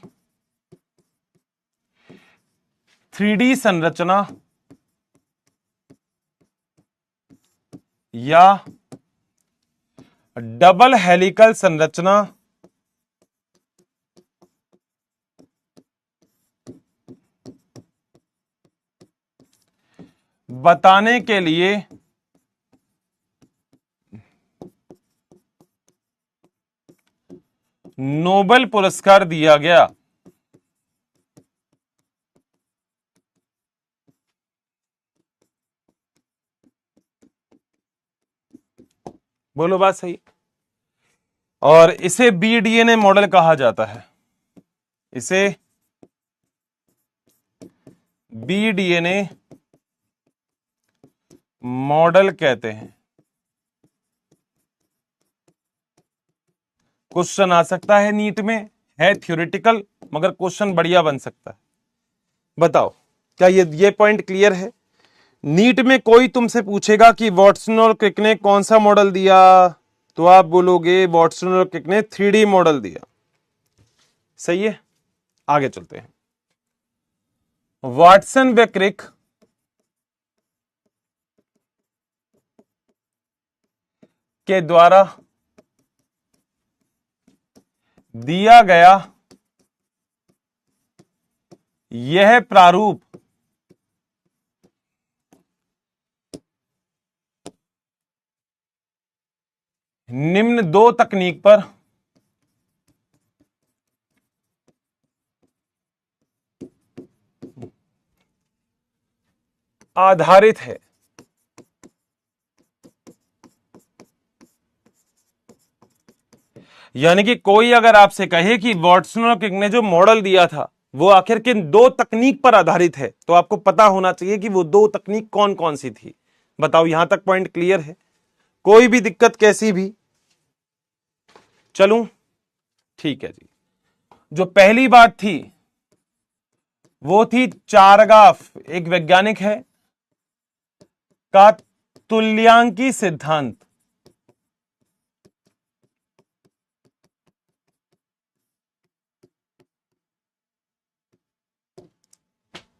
3D संरचना या डबल हेलिकल संरचना बताने के लिए नोबेल पुरस्कार दिया गया। बोलो बात सही? और इसे बीडीएनए मॉडल कहा जाता है, इसे बीडीएनए मॉडल कहते हैं। क्वेश्चन आ सकता है नीट में, है थ्योरेटिकल मगर क्वेश्चन बढ़िया बन सकता है। बताओ क्या ये पॉइंट क्लियर है? नीट में कोई तुमसे पूछेगा कि वॉटसन और क्रिक ने कौन सा मॉडल दिया, तो आप बोलोगे वॉटसन और क्रिक ने 3D मॉडल दिया। सही है, आगे चलते हैं। वॉटसन व क्रिक के द्वारा दिया गया यह प्रारूप निम्न दो तकनीक पर आधारित है। यानी कि कोई अगर आपसे कहे कि वॉटसन और क्रिक ने जो मॉडल दिया था वो आखिर किन दो तकनीक पर आधारित है, तो आपको पता होना चाहिए कि वो दो तकनीक कौन कौन सी थी। बताओ यहां तक पॉइंट क्लियर है? कोई भी दिक्कत कैसी भी? चलूं, ठीक है जी। जो पहली बात थी वो थी चारगाफ, एक वैज्ञानिक है, का तुल्यांकी सिद्धांत।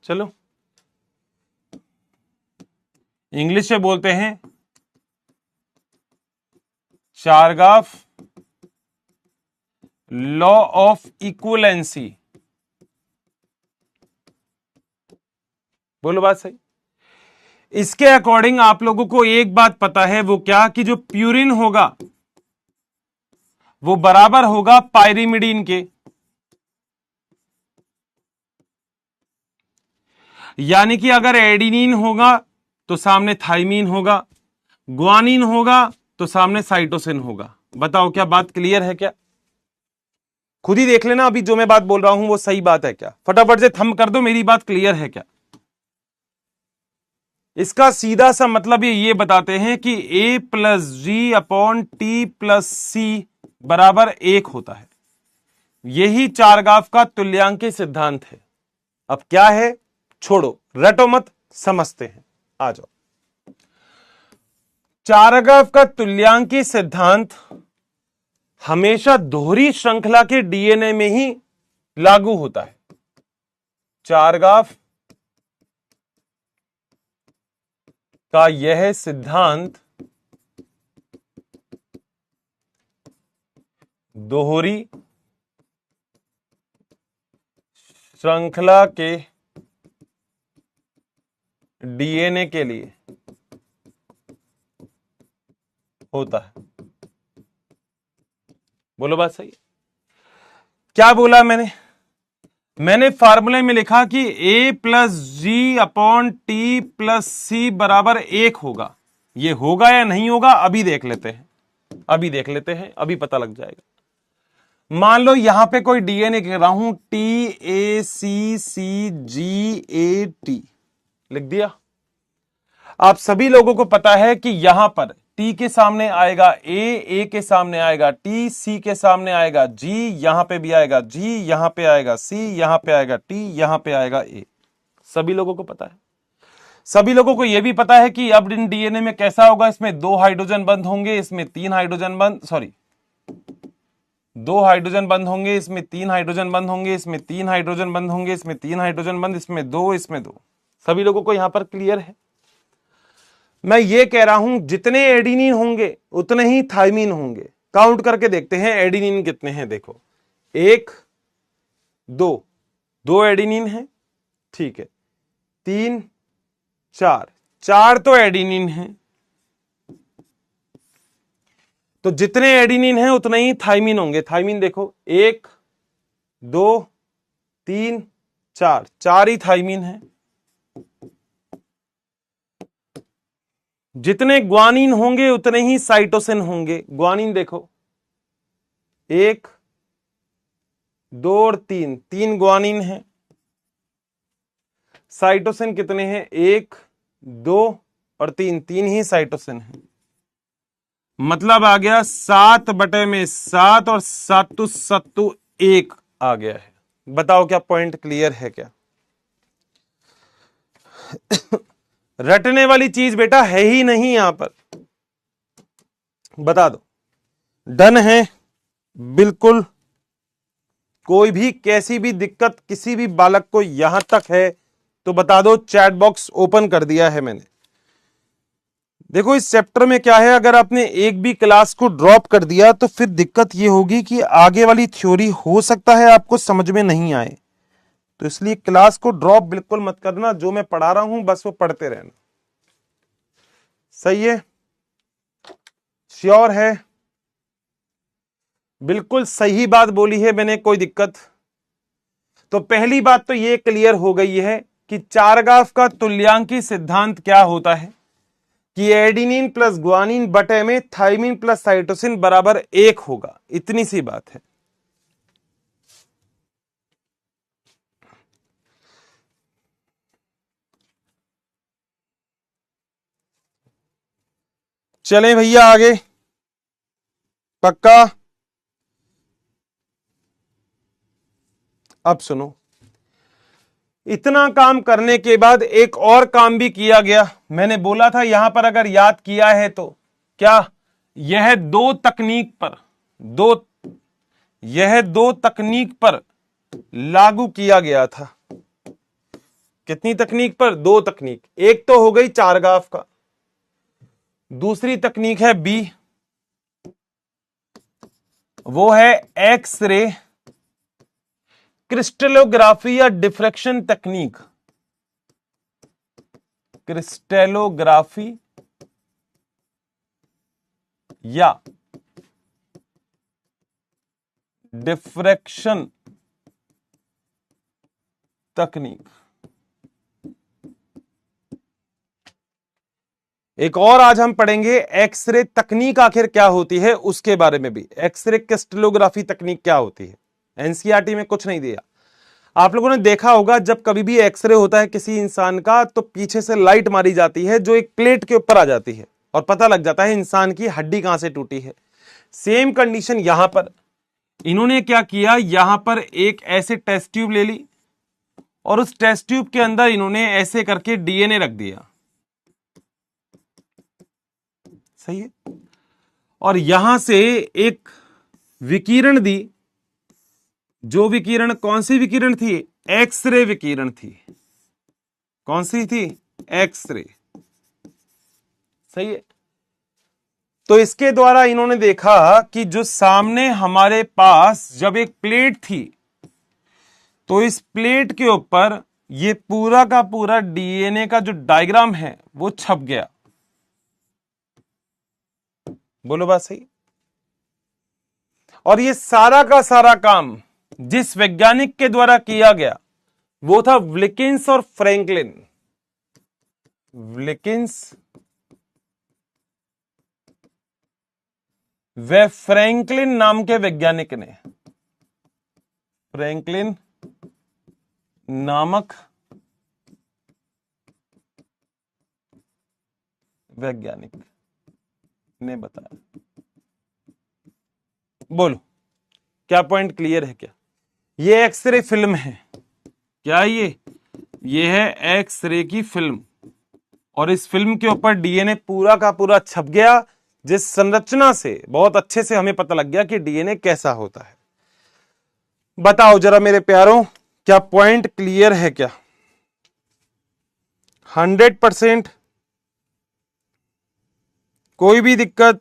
चलो इंग्लिश से बोलते हैं चारगाफ लॉ ऑफ इक्वलेंसी। बोलो बात सही। इसके अकॉर्डिंग आप लोगों को एक बात पता है, वो क्या, कि जो प्यूरिन होगा वो बराबर होगा पायरिमिडीन के। यानी कि अगर एडिनिन होगा तो सामने थाइमीन होगा, ग्वानिन होगा तो सामने साइटोसिन होगा। बताओ क्या बात क्लियर है? क्या खुद ही देख लेना अभी जो मैं बात बोल रहा हूं वो सही बात है क्या? फटाफट से थंब कर दो, मेरी बात क्लियर है क्या? इसका सीधा सा मतलब ये बताते हैं कि a plus G upon T plus C बराबर 1 होता है। यही चारगाफ का तुल्यांकी सिद्धांत है। अब क्या है, छोड़ो, रटो मत, समझते हैं, आ जाओ। चारगाफ का तुल्यांकी सिद्धांत हमेशा दोहरी श्रृंखला के डीएनए में ही लागू होता है। चारगाफ का यह सिद्धांत दोहरी श्रृंखला के डीएनए के लिए होता है। बोलो बात सही है? क्या बोला मैंने फार्मूले में लिखा कि a plus G upon T plus C बराबर 1 होगा। ये होगा या नहीं होगा अभी देख लेते हैं, अभी पता लग जाएगा। मान लो यहां पे कोई डीएनए कह रहा हूं, TACCGAT लिख दिया। आप सभी लोगों को पता है कि यहां पर T के सामने आएगा A के सामने आएगा T, C के सामने आएगा G, यहां पे भी आएगा G, यहां पे आएगा C, यहां पे आएगा T, यहां पे आएगा A। सभी लोगों को पता है। सभी लोगों को यह भी पता है कि अब इन डीएनए में कैसा होगा, इसमें 2 हाइड्रोजन बंद होंगे, इसमें 3 हाइड्रोजन बंद, 2 हाइड्रोजन बंद होंगे, इसमें 3 हाइड्रोजन बंद होंगे, इसमें 3 हाइड्रोजन बंद होंगे, इसमें 3 हाइड्रोजन बंद, इसमें 2, इसमें 2। सभी लोगों को यहां पर क्लियर है? मैं ये कह रहा हूं जितने एडिनिन होंगे उतने ही थाइमीन होंगे। काउंट करके देखते हैं एडिनिन कितने हैं। देखो 1 2 एडिनिन है, ठीक है, 3 4 तो एडिनिन है। तो जितने एडिनिन हैं उतने ही थाइमीन होंगे। थाइमीन देखो 1 2 3 4 ही थाइमीन है। जितने ग्वानिन होंगे उतने ही साइटोसिन होंगे। ग्वानिन देखो 1 2 और 3, 3 ग्वानिन है। साइटोसिन कितने हैं? 1 2 और 3, 3 ही साइटोसिन है। मतलब आ गया 7/7 और 7 1 आ गया है। बताओ क्या पॉइंट क्लियर है क्या? रटने वाली चीज बेटा है ही नहीं यहां पर। बता दो। डन है बिल्कुल। कोई भी कैसी भी दिक्कत किसी भी बालक को यहां तक है तो बता दो, चैट बॉक्स ओपन कर दिया है मैंने। देखो इस चैप्टर में क्या है, अगर आपने एक भी क्लास को ड्रॉप कर दिया तो फिर दिक्कत यह होगी कि आगे वाली थ्योरी हो सकता है आपको समझ में नहीं आए। तो इसलिए क्लास को ड्रॉप बिल्कुल मत करना, जो मैं पढ़ा रहा हूं बस वो पढ़ते रहना। सही है? श्योर है? बिल्कुल सही बात बोली है मैंने, कोई दिक्कत? तो पहली बात तो ये क्लियर हो गई है कि चारगाफ का तुल्यांकी सिद्धांत क्या होता है कि एडिनिन प्लस ग्वानिन बटे में थाइमिन प्लस साइटोसिन बराबर 1 होगा। इतनी सी बात है। चलें भैया आगे। पक्का? अब सुनो, इतना काम करने के बाद एक और काम भी किया गया। मैंने बोला था यहां पर अगर याद किया है तो क्या, यह दो तकनीक पर लागू किया गया था। कितनी तकनीक पर? 2 तकनीक। एक तो हो गई चारगाफ का, दूसरी तकनीक है बी, वो है एक्स-रे क्रिस्टलोग्राफी या डिफ्रैक्शन तकनीक। क्रिस्टलोग्राफी या डिफ्रैक्शन तकनीक। एक और आज हम पढ़ेंगे एक्सरे तकनीक आखिर क्या होती है उसके बारे में भी। एक्सरे क्रिस्टलोग्राफी तकनीक क्या होती है, एनसीईआरटी में कुछ नहीं दिया। आप लोगों ने देखा होगा जब कभी भी एक्सरे होता है किसी इंसान का तो पीछे से लाइट मारी जाती है जो एक प्लेट के ऊपर आ जाती है और पता लग जाता है इंसान की हड्डी कहां से टूटी है। सेम कंडीशन यहां पर इन्होंने क्या किया, यहां पर एक ऐसे टेस्ट ट्यूब ले ली और उस टेस्ट ट्यूब के अंदर इन्होंने ऐसे करके डीएनए रख दिया। सही है? और यहां से एक विकिरण दी, जो विकिरण कौन सी विकिरण थी? एक्सरे विकिरण थी। कौन सी थी? एक्सरे। सही है? तो इसके द्वारा इन्होंने देखा कि जो सामने हमारे पास जब एक प्लेट थी तो इस प्लेट के ऊपर ये पूरा का पूरा डीएनए का जो डायग्राम है वो छप गया। बोलो बात सही? और ये सारा का सारा काम जिस वैज्ञानिक के द्वारा किया गया वो था विल्किंस और फ्रैंकलिन। विल्किंस वे फ्रैंकलिन नाम के वैज्ञानिक ने, फ्रैंकलिन नामक वैज्ञानिक ने बताया। बोलो क्या पॉइंट क्लियर है क्या? ये एक्सरे फिल्म है। क्या ये है एक्सरे की फिल्म और इस फिल्म के ऊपर डीएनए पूरा का पूरा छप गया, जिस संरचना से बहुत अच्छे से हमें पता लग गया कि डीएनए कैसा होता है। बताओ जरा मेरे प्यारों, क्या पॉइंट क्लियर है क्या? 100%? कोई भी दिक्कत?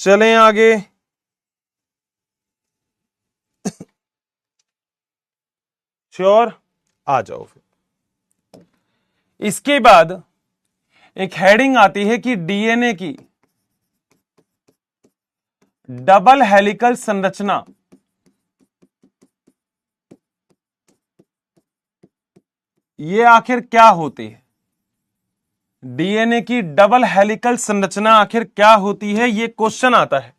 चलें आगे। श्योर? आ जाओ फिर। इसके बाद एक हेडिंग आती है कि डीएनए की डबल हेलिकल संरचना ये आखिर क्या होती है। डीएनए की डबल हेलिकल संरचना आखिर क्या होती है, ये क्वेश्चन आता है।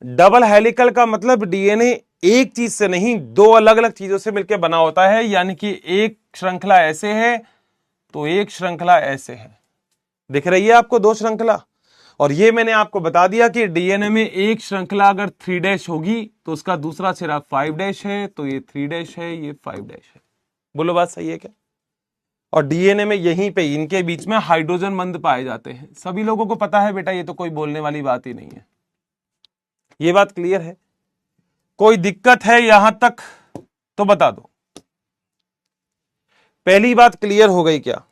डबल हेलिकल का मतलब डीएनए एक चीज से नहीं, दो अलग अलग चीजों से मिलकर बना होता है। यानी कि एक श्रृंखला ऐसे है तो एक श्रृंखला ऐसे है। दिख रही है आपको दो श्रृंखला। और ये मैंने आपको बता दिया कि डीएनए में एक श्रृंखला अगर 3' होगी तो उसका दूसरा सिरा 5' है, तो ये 3' है, ये 5' है। बोलो बात सही है क्या? और डीएनए में यहीं पे इनके बीच में हाइड्रोजन बंध पाए जाते हैं। सभी लोगों को पता है बेटा, ये तो कोई बोलने वाली बात ही नहीं है। ये बात क्लियर है? कोई दिक्कत है यहां तक तो बता दो। पहली बात क्लियर हो गई क्या?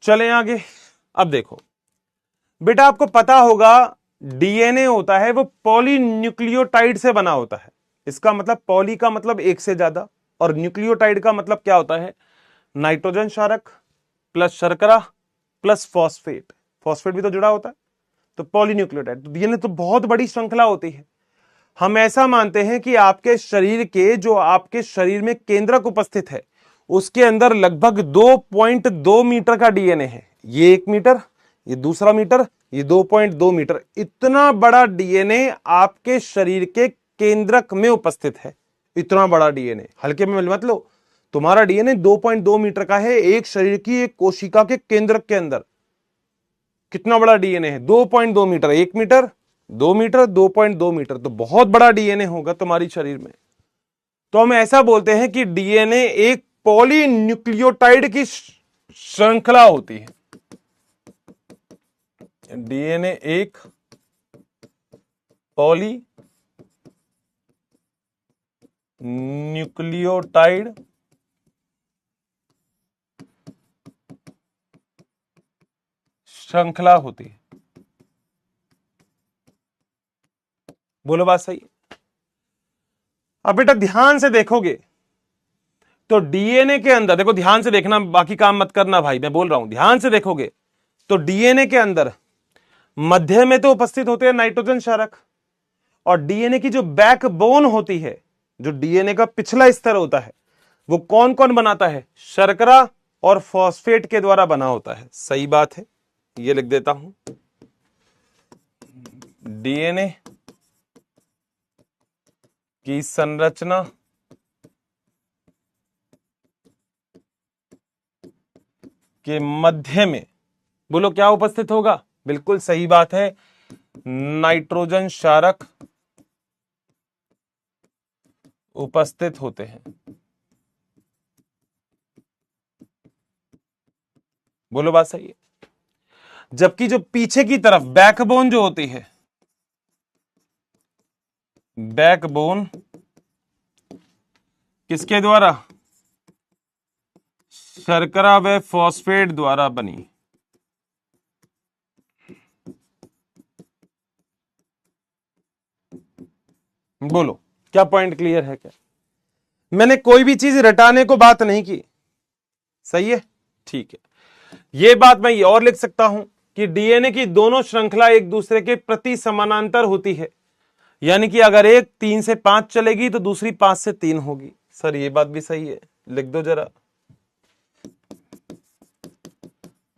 चलें आगे। अब देखो बेटा, आपको पता होगा डीएनए होता है वो पॉलीन्यूक्लियोटाइड से बना होता है। इसका मतलब पॉली का मतलब एक से ज्यादा, और न्यूक्लियोटाइड का मतलब क्या होता है? नाइट्रोजन क्षारक प्लस शर्करा प्लस फॉस्फेट। फॉस्फेट भी तो जुड़ा होता है, तो पॉलीन्यूक्लियोटाइड। तो डीएनए तो बहुत बड़ी श्रृंखला होती है। हम ऐसा मानते हैं कि आपके शरीर के, जो आपके शरीर में केंद्रक उपस्थित है, उसके अंदर लगभग 2.2 मीटर का डीएनए है। ये 1 मीटर, ये दूसरा मीटर, ये 2.2 मीटर। इतना बड़ा डीएनए आपके शरीर के केंद्रक में उपस्थित है। इतना बड़ा डीएनए हल्के में मत लो। तुम्हारा डीएनए 2.2 मीटर का है, एक शरीर की एक कोशिका के केंद्रक के अंदर। कितना बड़ा डीएनए है? 2.2 मीटर। 1 मीटर, 2 मीटर, 2.2 मीटर, तो बहुत बड़ा डीएनए होगा तुम्हारी शरीर में। तो हम ऐसा बोलते हैं कि डीएनए एक पॉलीन्यूक्लियोटाइड की श्रृंखला होती है। डीएनए एक पॉली न्यूक्लियोटाइड श्रृंखला होती है। बोलो बात सही? अब बेटा ध्यान से देखोगे तो डीएनए के अंदर, देखो ध्यान से देखना, बाकी काम मत करना भाई, मैं बोल रहा हूं ध्यान से देखोगे तो डीएनए के अंदर मध्य में तो उपस्थित होते हैं नाइट्रोजन क्षारक, और डीएनए की जो बैकबोन होती है, जो डीएनए का पिछला स्तर होता है, वो कौन कौन बनाता है? शर्करा और फॉस्फेट के द्वारा बना होता है। सही बात है, ये लिख देता हूं। डीएनए की संरचना के मध्य में, बोलो क्या उपस्थित होगा? बिल्कुल सही बात है, नाइट्रोजन क्षारक उपस्थित होते हैं। बोलो बात सही है। जबकि जो पीछे की तरफ बैकबोन जो होती है, बैकबोन किसके द्वारा? शर्करा व फॉस्फेट द्वारा बनी। बोलो क्या पॉइंट क्लियर है क्या? मैंने कोई भी चीज रटाने को बात नहीं की। सही है, ठीक है। यह बात मैं ये और लिख सकता हूं कि डीएनए की दोनों श्रृंखला एक दूसरे के प्रति समानांतर होती है। यानी कि अगर एक 3 से 5 चलेगी तो दूसरी 5 से 3 होगी। सर ये बात भी सही है, लिख दो जरा।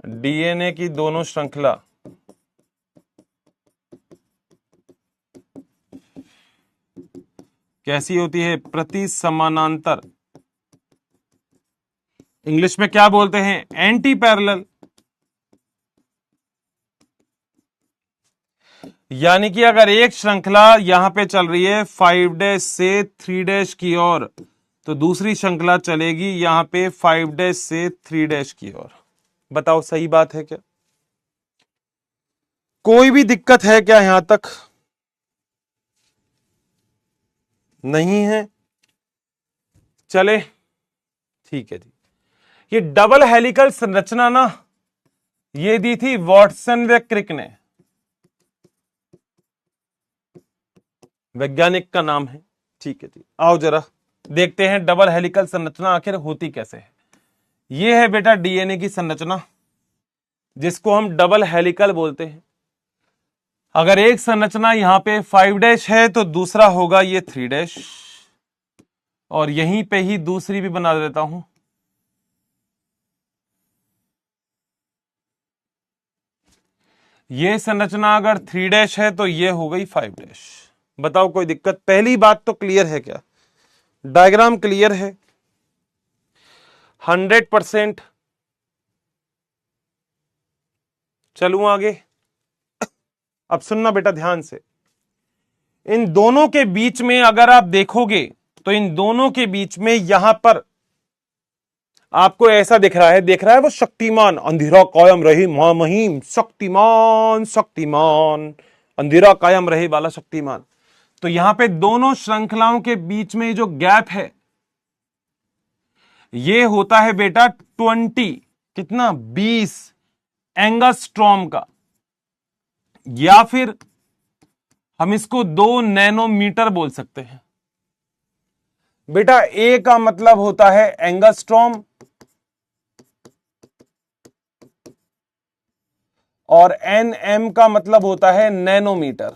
डीएनए की दोनों श्रृंखला कैसी होती है? प्रति समानांतर। इंग्लिश में क्या बोलते हैं? Anti parallel. यानी कि अगर एक श्रृंखला यहां पे चल रही है 5' से 3' की ओर, तो दूसरी श्रृंखला चलेगी यहां पे 5' से 3' की ओर। बताओ सही बात है क्या? कोई भी दिक्कत है क्या यहां तक? नहीं है? चले, ठीक है जी। ये डबल हेलिकल संरचना ना, ये दी थी वॉटसन व क्रिक ने, वैज्ञानिक का नाम है। ठीक है जी, आओ जरा देखते हैं डबल हेलिकल संरचना आखिर होती कैसे है। ये है बेटा डीएनए की संरचना, जिसको हम डबल हेलिकल बोलते हैं। अगर एक संरचना यहां पे 5' है तो दूसरा होगा ये 3', और यहीं पे ही दूसरी भी बना देता हूं, ये संरचना अगर 3' है तो ये हो गई 5'। बताओ कोई दिक्कत? पहली बात तो क्लियर है क्या? डायग्राम क्लियर है 100%? चलूं आगे? अब सुनना बेटा ध्यान से, इन दोनों के बीच में अगर आप देखोगे तो इन दोनों के बीच में यहां पर आपको ऐसा दिख रहा है वो शक्तिमान, अंधेरा कायम रहे महामहिम, शक्तिमान शक्तिमान, अंधेरा कायम रहे वाला शक्तिमान। तो यहां पे दोनों श्रृंखलाओं के बीच में जो गैप है ये होता है बेटा 20, कितना? 20 एंगस्ट्रॉम का, या फिर हम इसको 2 नैनोमीटर बोल सकते हैं। बेटा ए का मतलब होता है एंगस्ट्रॉम और एनएम का मतलब होता है नैनोमीटर।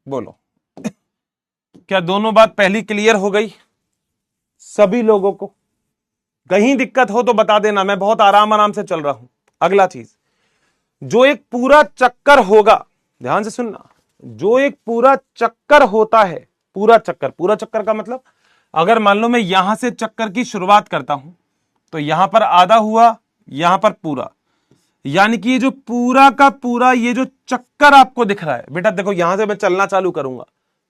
बोलो क्या दोनों बात पहली क्लियर हो गई सभी लोगों को? कहीं दिक्कत हो तो बता देना, मैं बहुत आराम से चल रहा हूं। अगला चीज, जो एक पूरा चक्कर होगा, ध्यान से सुनना, जो एक पूरा चक्कर होता है, पूरा चक्कर का मतलब अगर मान लो मैं यहां से चक्कर की शुरुआत करता हूं तो यहां पर आधा हुआ, यहां पर पूरा, यानी कि ये जो पूरा का पूरा ये जो चक्कर आपको दिख रहा है बेटा, देखो यहां से मैं चलना चालू करूंगा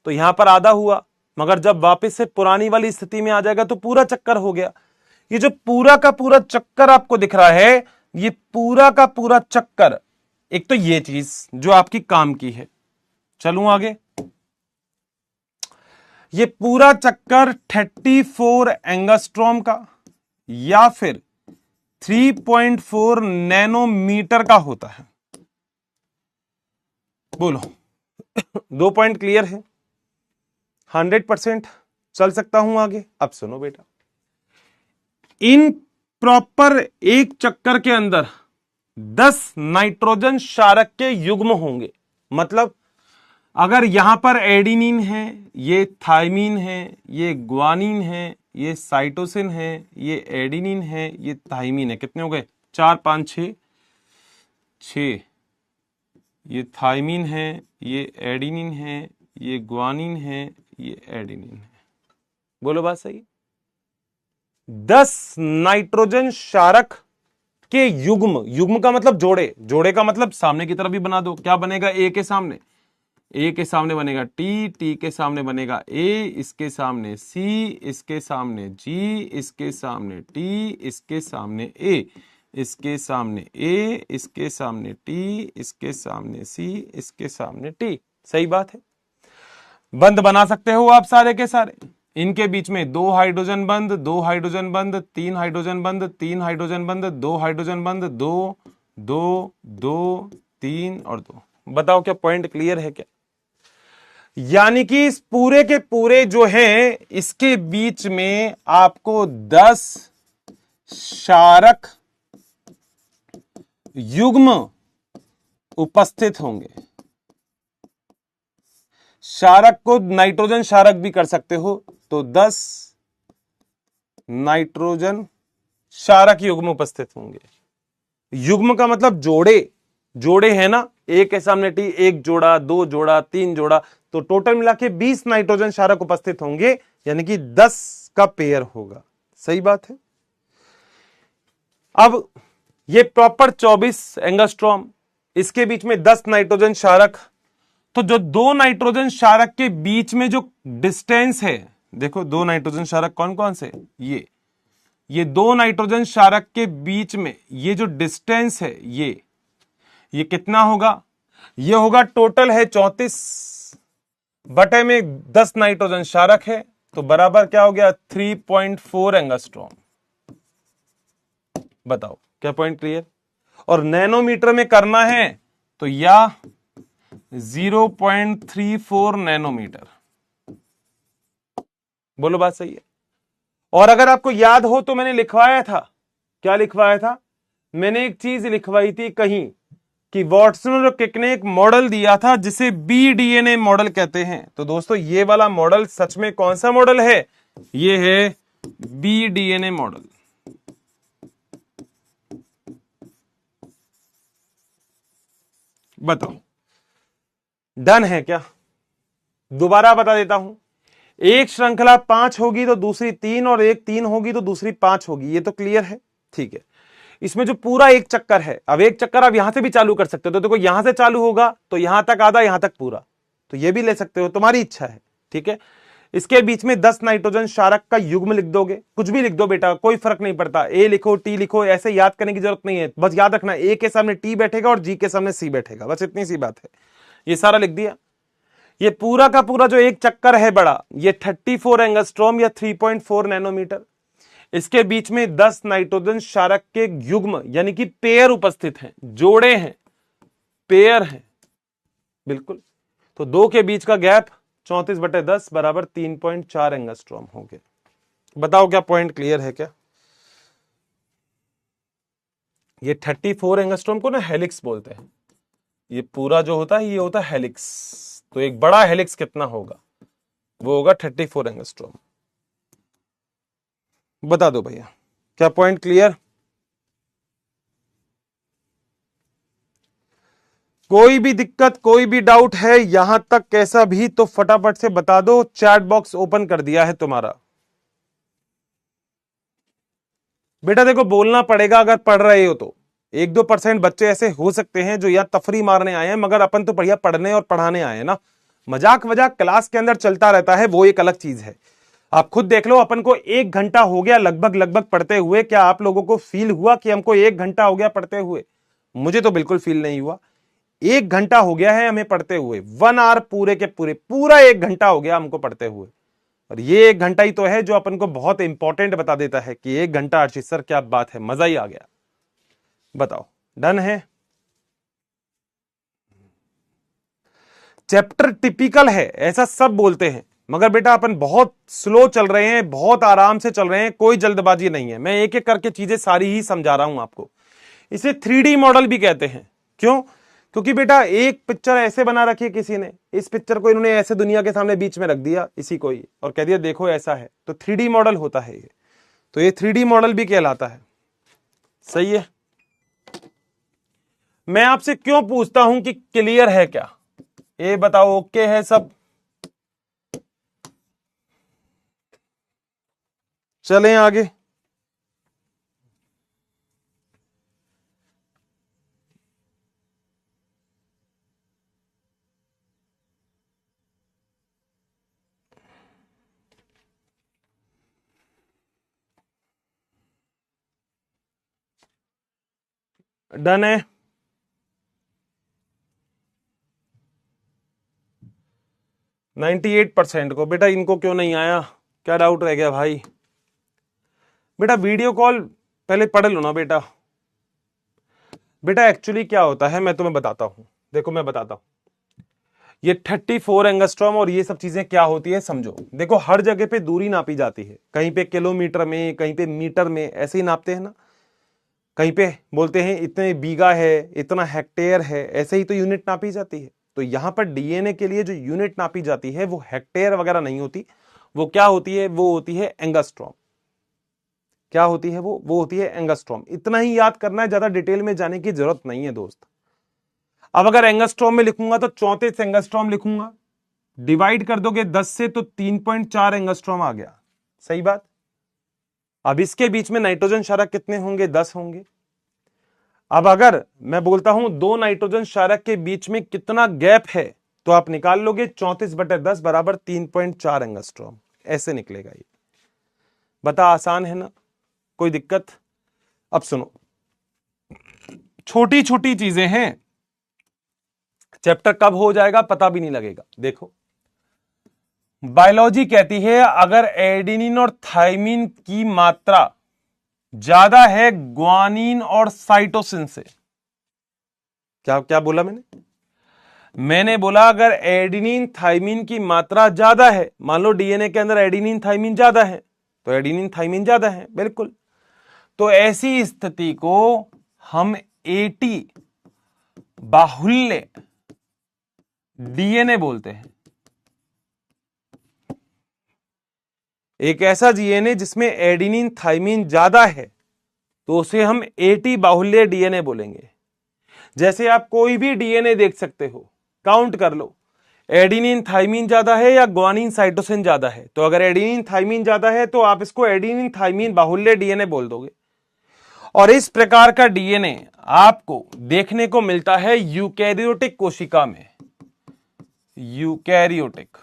तो यहां पर आधा हुआ, मगर जब वापस से पुरानी वाली स्थिति में आ जाएगा तो पूरा चक्कर हो गया। ये जो पूरा का पूरा चक्कर आपको दिख रहा है, ये पूरा का पूरा चक्कर, एक तो ये चीज जो आपकी काम की है। चलूं आगे? ये पूरा चक्कर 34 एंगस्ट्रॉम का या फिर 3.4 नैनोमीटर का होता है। बोलो 2 पॉइंट क्लियर है? 100% चल सकता हूं आगे? अब सुनो बेटा, इन प्रॉपर एक चक्कर के अंदर 10 नाइट्रोजन क्षारक के युग्म होंगे। मतलब अगर यहां पर एडिनिन है, ये थाइमिन है, ये ग्वानिन है, ये साइटोसिन है, ये एडिनिन है, ये थाइमिन है, कितने हो गए? 4 5 6। ये थाइमिन है, ये एडिनिन है, ये ग्वानिन है, ये एडिनिन है। बोलो बात सही? 10 नाइट्रोजन क्षारक के युग्म का मतलब जोड़े का मतलब सामने की तरफ भी बना दो। क्या बनेगा? ए के सामने बनेगा टी के सामने बनेगा ए, इसके सामने सी, इसके सामने जी, इसके सामने टी, इसके सामने ए, इसके सामने ए, इसके सामने टी, इसके सामने सी, इसके सामने टी। सही बात है। बंद बना सकते हो आप सारे के सारे। इनके बीच में 2 हाइड्रोजन बंद, 2 हाइड्रोजन बंद, 3 हाइड्रोजन बंद, 3 हाइड्रोजन बंद, 2 हाइड्रोजन बंद, 2 2 2 3 और 2। बताओ क्या पॉइंट क्लियर है क्या? यानी कि इस पूरे के पूरे जो हैं इसके बीच में आपको 10 क्षारक युग्म उपस्थित होंगे। क्षारक को नाइट्रोजन क्षारक भी कर सकते हो, तो 10 नाइट्रोजन क्षारक युग्म उपस्थित होंगे। युग्म का मतलब जोड़े है ना, एक के सामने टी, एक जोड़ा, 2 जोड़ा, 3 जोड़ा, तो टोटल मिला के 20 नाइट्रोजन क्षारक उपस्थित होंगे, यानी कि 10 का पेयर होगा। सही बात है। अब ये प्रॉपर 24 एंगस्ट्रॉम, इसके बीच में 10 नाइट्रोजन क्षारक, तो जो 2 नाइट्रोजन क्षारक के बीच में जो डिस्टेंस है, देखो 2 नाइट्रोजन क्षारक कौन कौन से? ये 2 नाइट्रोजन क्षारक के बीच में ये जो डिस्टेंस है, ये कितना होगा? ये होगा, टोटल है 34 बटे में 10 नाइट्रोजन क्षारक है, तो बराबर क्या हो गया? 3.4 एंगस्ट्रॉम। बताओ क्या पॉइंट क्लियर? और नैनोमीटर में करना है तो या 0.34 नैनोमीटर। बोलो बात सही है? और अगर आपको याद हो तो मैंने लिखवाया था, क्या लिखवाया था? मैंने एक चीज लिखवाई थी कहीं कि वाटसन और क्रिक ने एक मॉडल दिया था जिसे बीडीएनए मॉडल कहते हैं। तो दोस्तों ये वाला मॉडल सच में कौन सा मॉडल है? ये है बीडीएनए मॉडल। बताओ डन है क्या? दोबारा बता देता हूं, एक श्रृंखला 5 होगी तो दूसरी 3, और एक 3 होगी तो दूसरी 5 होगी, ये तो क्लियर है। ठीक है, इसमें जो पूरा एक चक्कर है, अब एक चक्कर आप यहां से भी चालू कर सकते हो, तो देखो यहां से चालू होगा तो यहां तक आधा, यहां तक पूरा, तो ये भी ले सकते हो, तुम्हारी इच्छा है। ठीक है, इसके बीच में 10 नाइट्रोजन क्षारक का युग्म लिख दोगे, कुछ भी लिख दो बेटा, कोई फर्क नहीं पड़ता, ए लिखो टी लिखो, ऐसे याद करने की जरूरत नहीं है, बस याद रखना ए के सामने टी बैठेगा और जी के सामने सी बैठेगा, बस इतनी सी बात है। ये सारा लिख दिया। ये पूरा का पूरा जो एक चक्कर है बड़ा, ये 34 एंगस्ट्रॉम या 3.4 नैनोमीटर, इसके बीच में 10 नाइट्रोजन क्षारक के युग्म यानी कि पेयर उपस्थित हैं, जोड़े हैं, पेयर हैं, बिल्कुल। तो दो के बीच का गैप 34/10 बराबर 3.4 एंगस्ट्रॉम हो गया। बताओ क्या पॉइंट क्लियर है क्या? ये 34 एंगस्ट्रॉम को ना हेलिक्स बोलते हैं, ये पूरा जो होता है ये होता है हेलिक्स। तो एक बड़ा हेलिक्स कितना होगा? वो होगा 34 एंगस्ट्रॉम। बता दो भैया, क्या पॉइंट क्लियर? कोई भी दिक्कत, कोई भी डाउट है यहां तक कैसा भी, तो फटाफट से बता दो, चैट बॉक्स ओपन कर दिया है तुम्हारा। बेटा देखो बोलना पड़ेगा, अगर पढ़ रहे हो तो 1-2% बच्चे ऐसे हो सकते हैं जो यहां तफरी मारने आए हैं, मगर अपन तो बढ़िया पढ़ने और पढ़ाने आए हैं ना। मजाक वजाक क्लास के अंदर चलता रहता है, वो एक अलग चीज है। आप खुद देख लो, अपन को 1 घंटा हो गया लगभग पढ़ते हुए। क्या आप लोगों को फील हुआ कि हमको 1 घंटा हो गया पढ़ते हुए? मुझे तो बिल्कुल फील नहीं हुआ। 1 घंटा हो गया है हमें पढ़ते हुए, 1 आवर पूरे के पूरे, पूरा 1 घंटा हो गया हमको पढ़ते हुए। और ये 1 घंटा ही तो है जो अपन को बहुत इंपॉर्टेंट बता देता है कि 1 घंटा अर्चित सर क्या बात है, मजा ही आ गया। बताओ डन है? चैप्टर टिपिकल है ऐसा सब बोलते हैं, मगर बेटा अपन बहुत स्लो चल रहे हैं, बहुत आराम से चल रहे हैं, कोई जल्दबाजी नहीं है। मैं एक एक करके चीजें सारी ही समझा रहा हूं आपको। इसे 3D मॉडल भी कहते हैं। क्यों? क्योंकि बेटा एक पिक्चर ऐसे बना रखी है किसी ने, इस पिक्चर को इन्होंने ऐसे दुनिया के सामने बीच में रख दिया इसी को ही, और कह दिया देखो ऐसा है, तो 3D मॉडल होता है ये। तो ये 3D मॉडल भी कहलाता है। सही है। मैं आपसे क्यों पूछता हूं कि क्लियर है क्या, ये बताओ। ओके है सब? चलें आगे। डन है? नाइन्टी 8% को बेटा, इनको क्यों नहीं आया, क्या डाउट रह गया भाई? बेटा वीडियो कॉल पहले पढ़ लो ना बेटा। बेटा एक्चुअली क्या होता है मैं तुम्हें बताता हूं, देखो मैं बताता हूं। ये 34 एंगस्ट्रॉम और ये सब चीजें क्या होती है समझो। देखो हर जगह पे दूरी नापी जाती है, कहीं पे किलोमीटर में, कहीं पे मीटर में, ऐसे ही नापते हैं ना। कहीं पे बोलते हैं इतने बीघा है, इतना हेक्टेयर है, ऐसे ही तो यूनिट नापी जाती है। तो यहां पर डीएनए के लिए जो यूनिट नापी जाती है वो हेक्टेयर वगैरह नहीं होती, वो क्या होती है, वो होती है एंगस्ट्रॉम। क्या होती है वो होती है एंगस्ट्रॉम। इतना ही याद करना है, ज्यादा डिटेल में जाने की जरूरत नहीं है दोस्त। अब अगर एंगस्ट्रॉम में लिखूंगा तो 34 एंगस्ट्रॉम लिखूंगा, डिवाइड कर दोगे 10 से तो 3.4 एंगस्ट्रॉम आ गया। सही बात। अब इसके बीच में नाइट्रोजन क्षारक कितने होंगे? 10 होंगे। अब अगर मैं बोलता हूं 2 नाइट्रोजन क्षारक के बीच में कितना गैप है, तो आप निकाल लोगे 34/10 बराबर 3.4 एंगस्ट्रॉम, ऐसे निकलेगा ये। बता आसान है ना, कोई दिक्कत? अब सुनो, छोटी छोटी चीजें हैं, चैप्टर कब हो जाएगा पता भी नहीं लगेगा। देखो बायोलॉजी कहती है अगर एडेनिन और थाइमिन की मात्रा ज्यादा है ग्वानिन और साइटोसिन से। क्या क्या बोला मैंने बोला अगर एडेनिन थाइमिन की मात्रा ज्यादा है, मान लो डीएनए के अंदर एडेनिन थाइमिन ज्यादा है, तो एडेनिन थाइमिन ज्यादा है बिल्कुल, तो ऐसी स्थिति को हम एटी बाहुल्य डीएनए बोलते हैं। एक ऐसा डीएनए जिसमें एडेनिन थाइमिन ज्यादा है तो उसे हम एटी बाहुल्य डीएनए बोलेंगे। जैसे आप कोई भी डीएनए देख सकते हो, काउंट कर लो, एडिनिन थाइमिन ज्यादा है या ग्वानिन साइटोसिन ज्यादा है। तो अगर एडिनिन थाइमिन ज्यादा है तो आप इसको एडिनिन थाइमिन बाहुल्य डीएनए बोल दोगे। और इस प्रकार का डीएनए आपको देखने को मिलता है यूकैरियोटिक कोशिका में, यूकैरियोटिक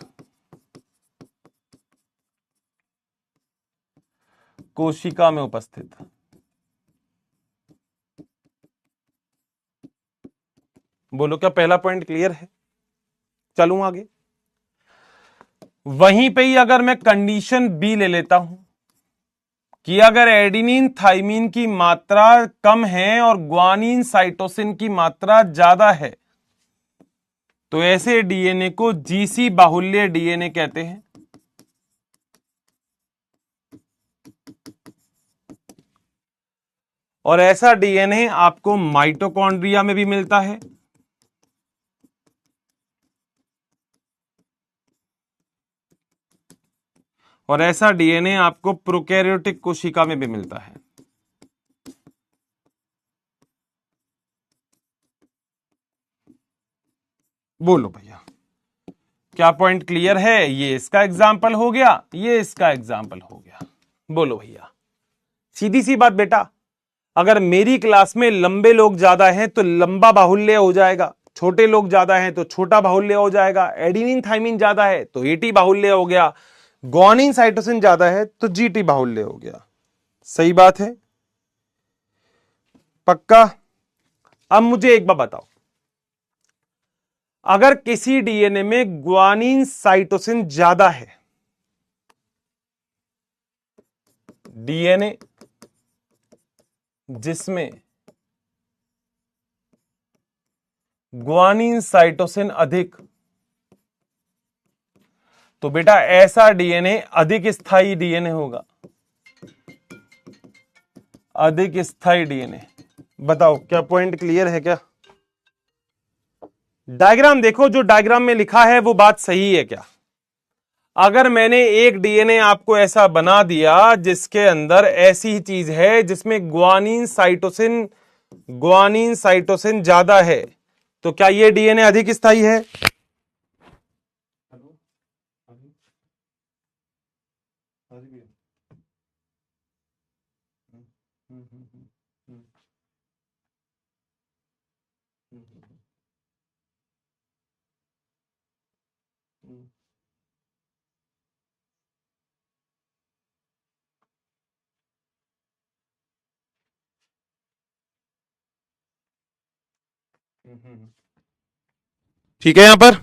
कोशिका में उपस्थित। बोलो क्या पहला पॉइंट क्लियर है? चलूं आगे। वहीं पे ही अगर मैं कंडीशन बी ले लेता हूं कि अगर एडिनिन थाइमिन की मात्रा कम है और ग्वानिन साइटोसिन की मात्रा ज्यादा है तो ऐसे डीएनए को जीसी बाहुल्य डीएनए कहते हैं। और ऐसा डीएनए आपको माइटोकॉन्ड्रिया में भी मिलता है, और ऐसा डीएनए आपको प्रोकैरियोटिक कोशिका में भी मिलता है। बोलो भैया क्या पॉइंट क्लियर है? ये इसका एग्जाम्पल हो गया, ये इसका एग्जाम्पल हो गया। बोलो भैया, सीधी सी बात बेटा, अगर मेरी क्लास में लंबे लोग ज्यादा हैं तो लंबा बाहुल्य हो जाएगा, छोटे लोग ज्यादा हैं तो छोटा बाहुल्य हो जाएगा, एडिनिन थाइमिन ज्यादा है तो एटी बाहुल्य हो गया, ग्वानिन साइटोसिन ज्यादा है तो जीटी बाहुल्य हो गया। सही बात है? पक्का? अब मुझे एक बात बताओ, अगर किसी डीएनए में ग्वानिन साइटोसिन ज्यादा है, डीएनए जिसमें ग्वानिन साइटोसिन अधिक, तो बेटा ऐसा डीएनए अधिक स्थायी डीएनए होगा, अधिक स्थायी डीएनए। बताओ क्या पॉइंट क्लियर है क्या? डायग्राम देखो, जो डायग्राम में लिखा है वो बात सही है क्या? अगर मैंने एक डीएनए आपको ऐसा बना दिया जिसके अंदर ऐसी ही चीज है जिसमें ग्वानिन साइटोसिन ज्यादा है, तो क्या यह डीएनए अधिक स्थायी है? ठीक है यहां पर?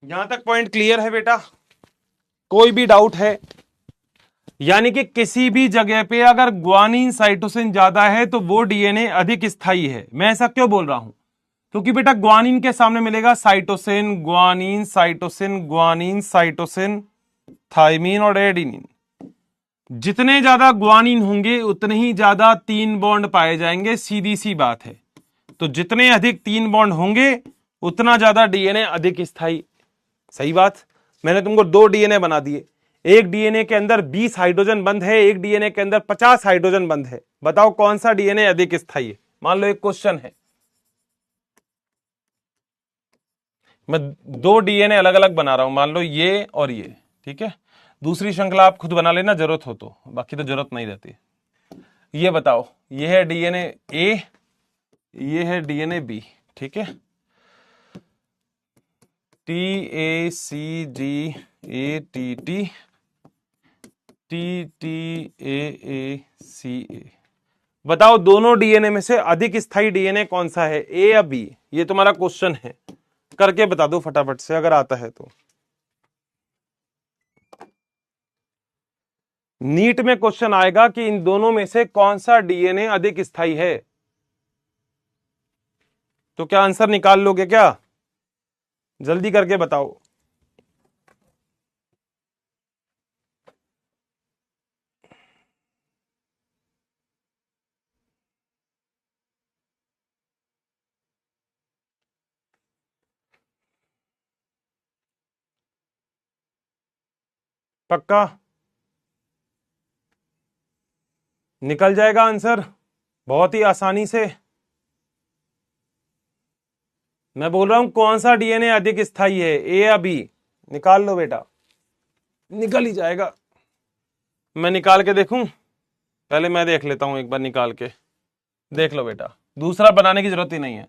यहां तक पॉइंट क्लियर है बेटा? कोई भी डाउट है? यानी कि किसी भी जगह पे अगर ग्वानिन साइटोसिन ज्यादा है तो वो डीएनए अधिक स्थायी है। मैं ऐसा क्यों बोल रहा हूं? क्योंकि बेटा ग्वानिन के सामने मिलेगा cytosine, guanine cytosine, guanine cytosine, thymine और एडिनिन। जितने ज्यादा ग्वानिन होंगे उतने ही ज्यादा तीन बॉन्ड पाए जाएंगे, सीधी सी बात है। तो जितने अधिक तीन बॉन्ड होंगे उतना ज्यादा डीएनए अधिक स्थायी। सही बात? मैंने तुमको दो डीएनए बना दिए, एक डीएनए के अंदर 20 हाइड्रोजन बंद है, एक डीएनए के अंदर 50 हाइड्रोजन बंद है। बताओ कौन सा डीएनए अधिक स्थायी है? मान लो एक क्वेश्चन है, मैं दो डीएनए अलग अलग बना रहा हूं, मान लो ये और ये, ठीक है? दूसरी श्रृंखला आप खुद बना लेना जरूरत हो तो, बाकी तो जरूरत नहीं रहती। ये बताओ, ये है डीएनए ए, ये है डीएनए बी, ठीक है? T A C G A T T T T A C A. बताओ दोनों डीएनए में से अधिक स्थायी डीएनए कौन सा है, ए या बी? ये तुम्हारा क्वेश्चन है, करके बता दो फटाफट से अगर आता है तो। नीट में क्वेश्चन आएगा कि इन दोनों में से कौन सा डीएनए अधिक स्थायी है, तो क्या आंसर निकाल लोगे क्या? जल्दी करके बताओ। पक्का निकल जाएगा आंसर बहुत ही आसानी से। मैं बोल रहा हूं कौन सा डीएनए अधिक स्थायी है, ए या बी? निकाल लो बेटा, निकल ही जाएगा। मैं निकाल के देखूं? पहले मैं देख लेता हूं एक बार निकाल के। देख लो बेटा, दूसरा बनाने की जरूरत ही नहीं है।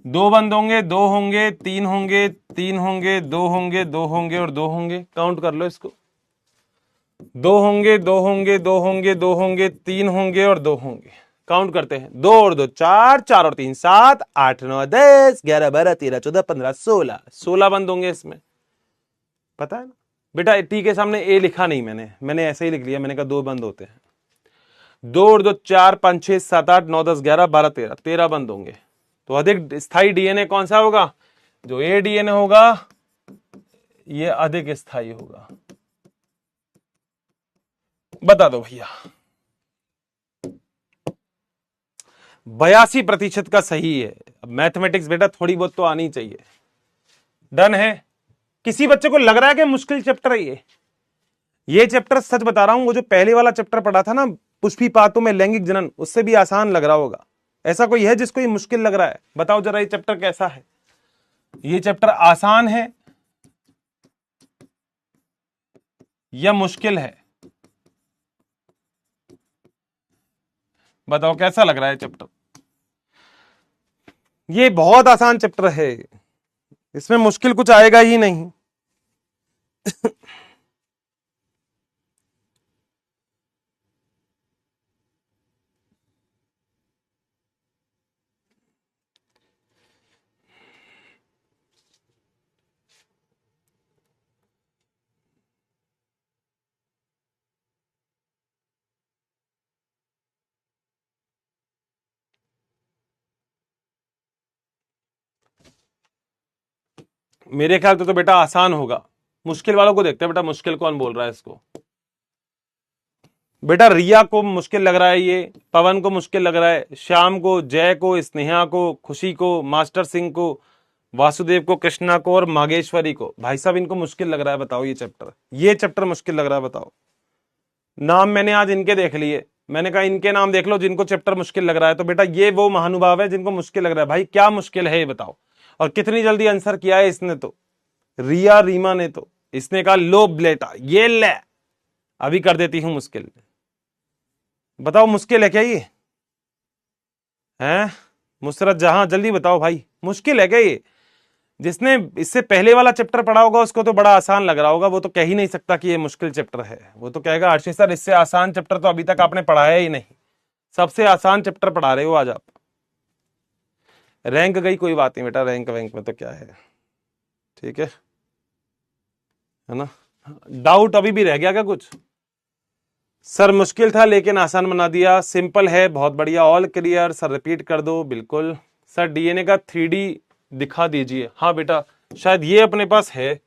दो बंद होंगे, दो होंगे, तीन होंगे, तीन होंगे, दो होंगे, दो होंगे और दो होंगे। काउंट कर लो इसको। दो होंगे, दो होंगे, दो होंगे, दो होंगे, तीन होंगे और दो होंगे। काउंट करते हैं। दो और दो चार, चार और तीन सात, 8 9 10 11 12 13 14 15 16, 16 बंद होंगे इसमें। पता है ना बेटा, टी के सामने ए लिखा नहीं मैंने ऐसे ही लिख लिया। मैंने कहा दो बंद होते हैं। दो और दो चार, 5 6 7 8 9 10 11 12 13, 13 बंद होंगे। तो अधिक स्थायी डीएनए कौन सा होगा? जो ए डीएनए होगा ये अधिक स्थायी होगा। बता दो भैया। 82% का सही है। अब मैथमेटिक्स बेटा थोड़ी बहुत तो आनी चाहिए। डन है। किसी बच्चे को लग रहा है कि मुश्किल चैप्टर है ये चैप्टर सच बता रहा हूं, वो जो पहले वाला चैप्टर पढ़ा था ना पुष्पी पातों में लैंगिक जनन, उससे भी आसान लग रहा होगा। ऐसा कोई है जिसको ये मुश्किल लग रहा है? बताओ जरा ये चैप्टर कैसा है? ये चैप्टर आसान है या मुश्किल है? बताओ कैसा लग रहा है चैप्टर? ये बहुत आसान चैप्टर है, इसमें मुश्किल कुछ आएगा ही नहीं। मेरे ख्याल से तो बेटा आसान होगा। मुश्किल वालों को देखते हैं बेटा, मुश्किल कौन बोल रहा है इसको। बेटा रिया को मुश्किल लग रहा है, ये पवन को मुश्किल लग रहा है, श्याम को, जय को, स्नेहा को, खुशी को, मास्टर सिंह को, वासुदेव को, कृष्णा को और मागेश्वरी को। भाई साहब इनको मुश्किल लग रहा है। बताओ ये चैप्टर मुश्किल लग रहा है? बताओ। नाम मैंने आज इनके देख लिए, मैंने कहा इनके नाम देख लो जिनको चैप्टर मुश्किल लग रहा है। तो बेटा ये वो महानुभाव है जिनको मुश्किल लग रहा है। भाई क्या मुश्किल है ये बताओ? और कितनी जल्दी आंसर किया है इसने तो, रिया रीमा ने तो। इसने कहा लो बेटा ये ले, अभी कर देती हूं मुश्किल। बताओ मुश्किल है क्या ये? हैं मुसरत जहां, जल्दी बताओ भाई, मुश्किल है क्या ये? जिसने इससे पहले वाला चैप्टर पढ़ा होगा उसको तो बड़ा आसान लग रहा होगा, वो तो कह ही नहीं सकता कि ये मुश्किल चैप्टर है। वो तो कहेगा आशीष सर इससे आसान चैप्टर तो अभी तक आपने पढ़ाया ही नहीं, सबसे आसान चैप्टर पढ़ा रहे हो आज आप। रैंक गई, कोई बात नहीं बेटा, रैंक वैंक में तो क्या है, ठीक है ना। डाउट अभी भी रह गया क्या कुछ? सर मुश्किल था लेकिन आसान बना दिया। सिंपल है, बहुत बढ़िया, ऑल क्लियर। सर रिपीट कर दो। बिल्कुल सर, डीएनए का 3D दिखा दीजिए। हाँ बेटा शायद ये अपने पास है,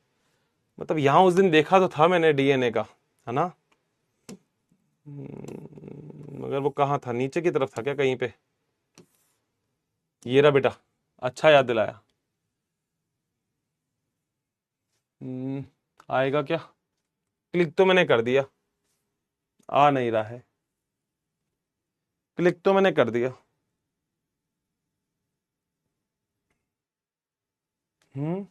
मतलब यहां उस दिन देखा तो था मैंने डीएनए का, है ना। मगर वो कहाँ था, नीचे की तरफ था क्या कहीं पे? ये रहा बेटा, अच्छा याद दिलाया। आएगा क्या? क्लिक तो मैंने कर दिया, आ नहीं रहा है। क्लिक तो मैंने कर दिया। हम्म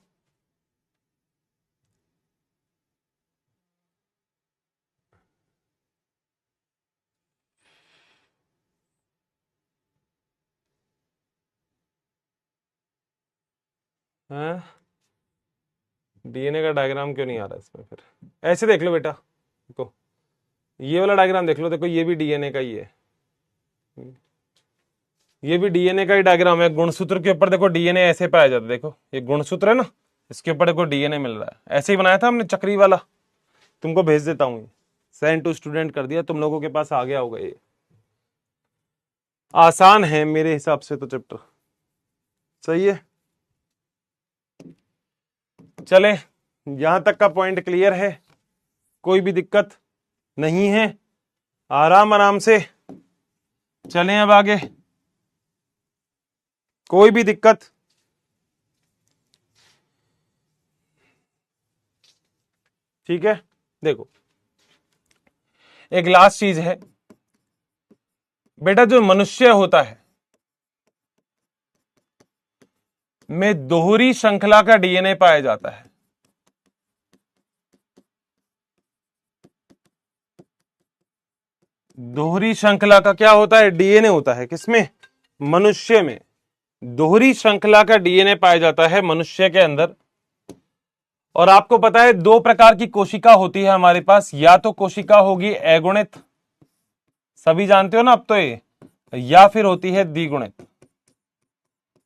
डीएनए का डायग्राम क्यों नहीं आ रहा इसमें फिर? ऐसे देख लो बेटा, देखो ये वाला डायग्राम देख लो। देखो ये भी डीएनए का ही है, ये भी डीएनए का ही डायग्राम है। गुणसूत्र के ऊपर देखो डीएनए ऐसे पाया जाता है। देखो ये गुणसूत्र है ना, इसके ऊपर देखो डीएनए मिल रहा है। ऐसे ही बनाया था हमने चक्री वाला, तुमको भेज देता हूँ। सेंड टू स्टूडेंट कर दिया, तुम लोगों के पास आ गया होगा ये। आसान है मेरे हिसाब से तो चैप्टर, सही है। चले, यहां तक का पॉइंट क्लियर है, कोई भी दिक्कत नहीं है। आराम आराम से चलें अब आगे, कोई भी दिक्कत? ठीक है। देखो एक लास्ट चीज है बेटा, जो मनुष्य होता है में दोहरी श्रृंखला का डीएनए पाया जाता है। दोहरी श्रृंखला का क्या होता है? डीएनए होता है। किसमें? मनुष्य में दोहरी श्रृंखला का डीएनए पाया जाता है मनुष्य के अंदर। और आपको पता है दो प्रकार की कोशिका होती है हमारे पास, या तो कोशिका होगी अगुणित, सभी जानते हो ना अब तो ये, या फिर होती है द्विगुणित।